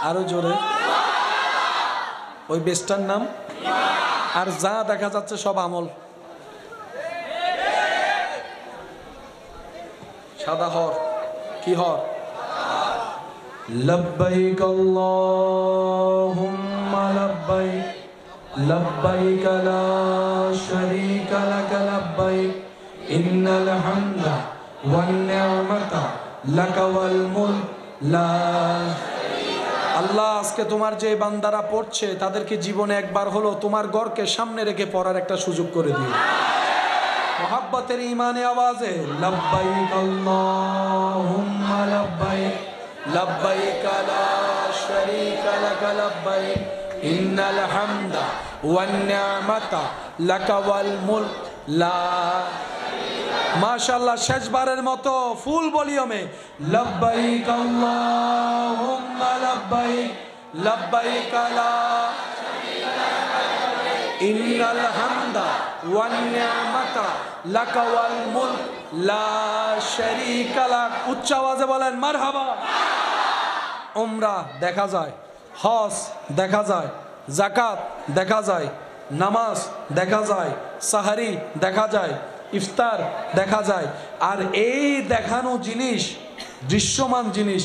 আরো জোরে। ওই বেসটার নাম। আর যা দেখা যাচ্ছে সব আমল। সাদা হর কি হর? লব্বাইক আল্লাহুম্মা লব্বাইক লব্বাইক লা শারীকা লাক লব্বাইক ইন্নাল হামদা ওয়ান নি'মাতা লাক ওয়াল মুলক লা আল্লাহ আজকে তোমার যে বান্দারা পড়ছে তাদেরকে জীবনে একবার হলো তোমার ঘরকে সামনে রেখে পড়ার একটা সুযোগ করে দিও। মোহাব্বতের ইমানে আওয়াজে লব্বাইক আল্লাহুম্মা লব্বাইক লব্বাইক লা শারীকা লাক লব্বাইক ইন্নাল হামদা ওয়ান নি'মাতা লাকা ওয়াল মুলক লা মাশাআল্লাহ শেষবারের মতো ফুল ভলিউমে লব্বাইক আল্লাহুম্মা লব্বাইক লব্বাইক লা ইন্নাল হামদা ওয়ান নি'মাতা লাকা ওয়াল মুলক লা শারীকা লাক। উচ্চ আওয়াজে বলেন মারহাবা। উমরা দেখা যায়, হজ দেখা যায়, যাকাত দেখা যায়, নামাজ দেখা যায়, সাহারি দেখা যায়, ইফতার দেখা যায়। আর এই দেখানো জিনিস, দৃশ্যমান জিনিস,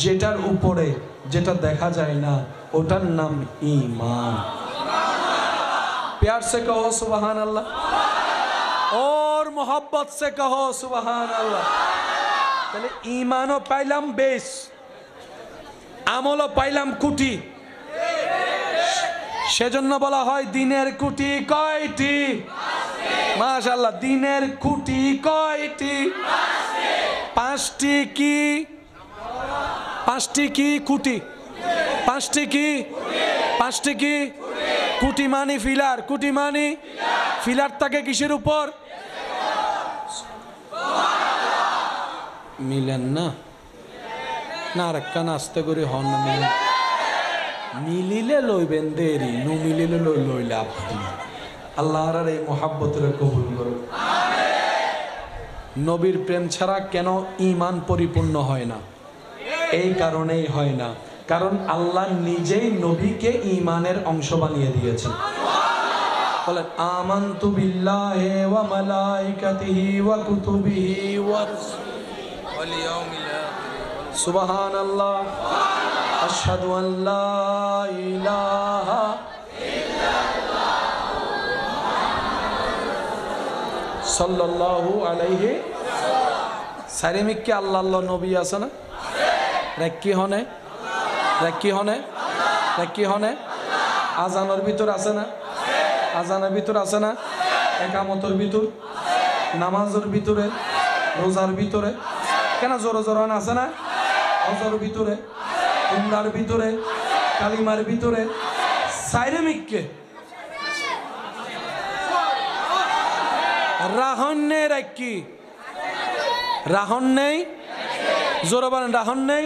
যেটার উপরে যেটা দেখা যায় না, ওটার নাম ঈমান। प्यार से कहो सुबहान अल्लाह और मोहब्बत से कहो सुबहान अल्लाह। তাহলে ঈমানও পাইলাম বেশ, আমলও পাইলাম কুটি। সেজন্য বলা হয় দিনের কুটি কয়টি? মাশাআল্লাহ, দিনের কুটি কয়টি? পাঁচটি। কি পাঁচটি? কি কুটি? পাঁচটি কি? পাঁচটি কি? কুটি মানি ফিলার। কুটি মানি ফিলার থাকে কিসের উপর? মিলেন না না রাক্কা নাস্তে করে হন না মিলেন। মিলিলে লইবেন দেরি, নু মিলিলে লইলে আপনি। আল্লাহর এই মোহাব্বতের কবুল করুন। নবীর প্রেম ছাড়া কেন ঈমান পরিপূর্ণ হয় না? এই কারণেই হয় না, কারণ আল্লাহ নিজেই নবীকে ঈমানের অংশ বানিয়ে দিয়েছেন। বলেন আমানতু বিল্লাহি ওয়া মালাইকাতিহি ওয়া কুতুবিহি ওয়া ওয়াল ইয়াউমিল আখির। সুবহানাল্লাহ, আশহাদু আন লা ইলাহা ইল্লাল্লাহ সাল্লাল্লাহু আলাইহি সারিমিককে আল্লাহ আল্লাহ নবী আছে না? রাক্কি হনে রাক্কি হনে রাক্কি হনে আজানের ভিতর আছে না? আজানের ভিতর আছে না? একামতের ভিতর, নামাজের ভিতরে, রোজার ভিতরে, কেন জোরে জোরে আছে না? হজের ভিতরে, উমরার ভিতরে, কালিমার ভিতরে, সাইরেমিককে রাহন নেই। রাক্কি রাহন নেই, জোরে বলেন রাহন নেই।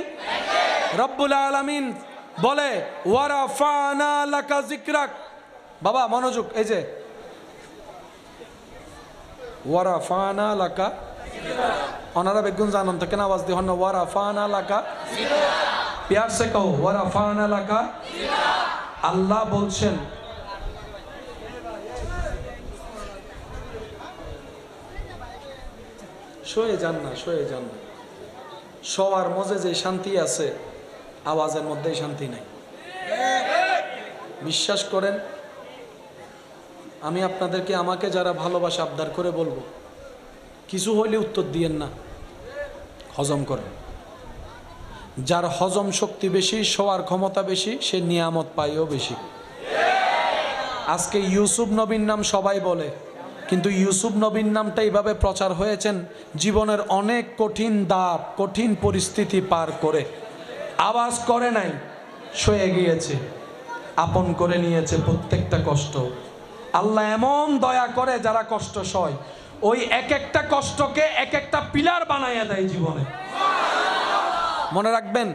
রব্বুল আলামিন বলে ওয়ারাফানা লাকা যিকরাক। বাবা মনোযোগ, এই যে ওয়ারাফানা লাকা, ওনারা বেগুন জানান তো কেন আওয়াজ দিয়ে হন না? ওয়ারাফানা লাকা, প্যার সে কহো ওয়ারাফানা লাকা। আল্লাহ বলছেন শুয়ে যান না, শুয়ে যান না। শোয়ার মধ্যে যে শান্তি আছে, আওয়াজের মধ্যেই শান্তি নাই। বিশ্বাস করেন, আমি আপনাদেরকে, আমাকে যারা ভালোবাসা আবদার করে বলবো, কিছু হইলে উত্তর দিয়েন না, হজম করেন। যার হজম শক্তি বেশি, শোয়ার ক্ষমতা বেশি, সে নিয়ামত পাইও বেশি। আজকে ইউসুফ নবীর নাম সবাই বলে, কিন্তু ইউসুফ নবীর নামটা এইভাবে প্রচার হয়েছেন জীবনের অনেক কঠিন ধাপ, কঠিন পরিস্থিতি পার করে। আওয়াজ করে নাই, সয়ে গিয়েছে, আপন করে নিয়েছে প্রত্যেকটা কষ্ট। আল্লাহ এমন দয়া করে যারা কষ্ট সয়, ওই এক একটা কষ্টকে এক একটা পিলার বানাইয়া দেয় জীবনে। মনে রাখবেন,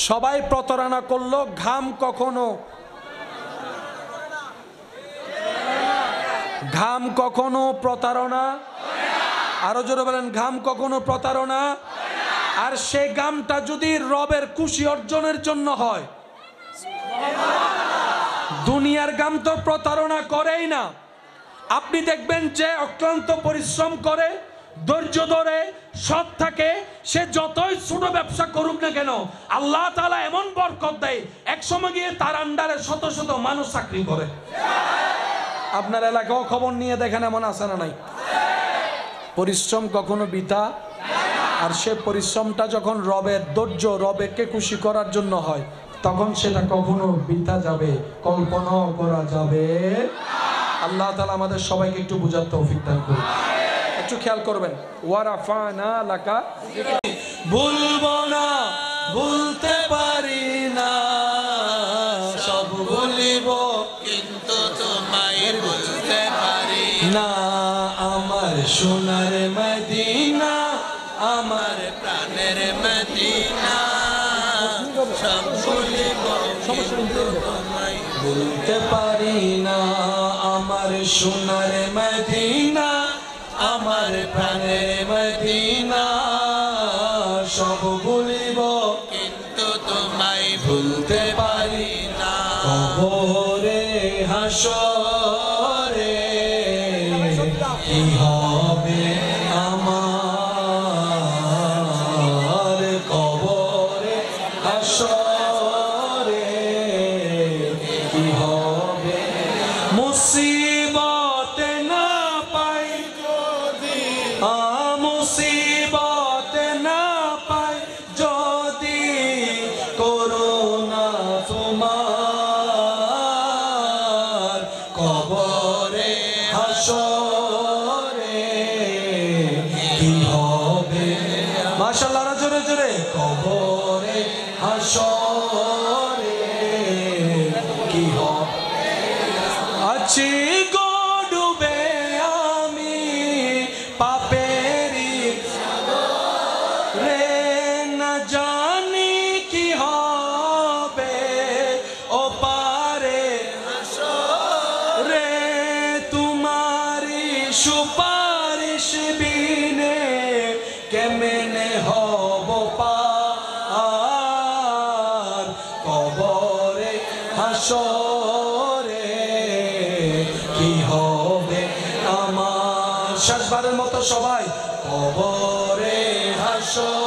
সবাই প্রতারণা করলো, ঘাম কখনো প্রতারণা, আরো জোরে বলেন ঘাম কখনো প্রতারণা। আর সেই ঘামটা যদি রবের খুশি অর্জনের জন্য হয়, দুনিয়ার ঘাম তো প্রতারণা করেই না। আপনি দেখবেন যে অক্লান্ত পরিশ্রম করে, ধৈর্য ধরে, সৎ থাকে, সে যতই ছোট ব্যবসা করুক না কেন, আল্লাহ তাআলা এমন বরকত দেয়, একসময় গিয়ে তার আন্ডারে শত শত মানুষ চাকরি করে। আপনার এলাকাও খবর নিয়ে দেখেন, এমন আছে না নাই? পরিশ্রম কখনো বৃথা, আর সে পরিশ্রমটা যখন রবের ধৈর্য, রবেকে খুশি করার জন্য হয়, তখন সেটা কখনো বৃথা যাবে, কল্পনাও করা যাবে। আল্লাহ তাআলা আমাদের সবাইকে একটু বুঝার তৌফিক দান করুন। একটু খেয়াল করবেন, ওয়ারাফানা লাকা, ভুলবো না, ভুলতে পারি না, সব ভুলিব কিন্তু তোমায় ভুলতে পারি না। আমার সোনার মদিনা, আমার প্রাণের মদিনা, সব ভুলিব কিন্তু তোমায় ভুলতে পারি না। আমার সোনার মদিনা, আমার প্রাণের মদিনা, সব ভুলিব কিন্তু তোমায় ভুলতে পারি না। কবরে হাসরে কি হবে আমার, কবরে হাসরে কি হবে, মুসিবত না পাই যদি, মুসিবত না পাই যদি, করোনা তোমার কবরে হাসরে কি হবে। মাশাআল্লাহ, জোরে জোরে, কবরে হাসরে কি হবে। আছি গো ডুবে আমি পাপেরি রে, না জানি কি হবে ও পারে রে, তোমারি সুপারিশ বিনে কেমনে হব পার, কবরে হাসরে কি হবে আমার। শেষবারের মতো সবাই, কবরে হাসরে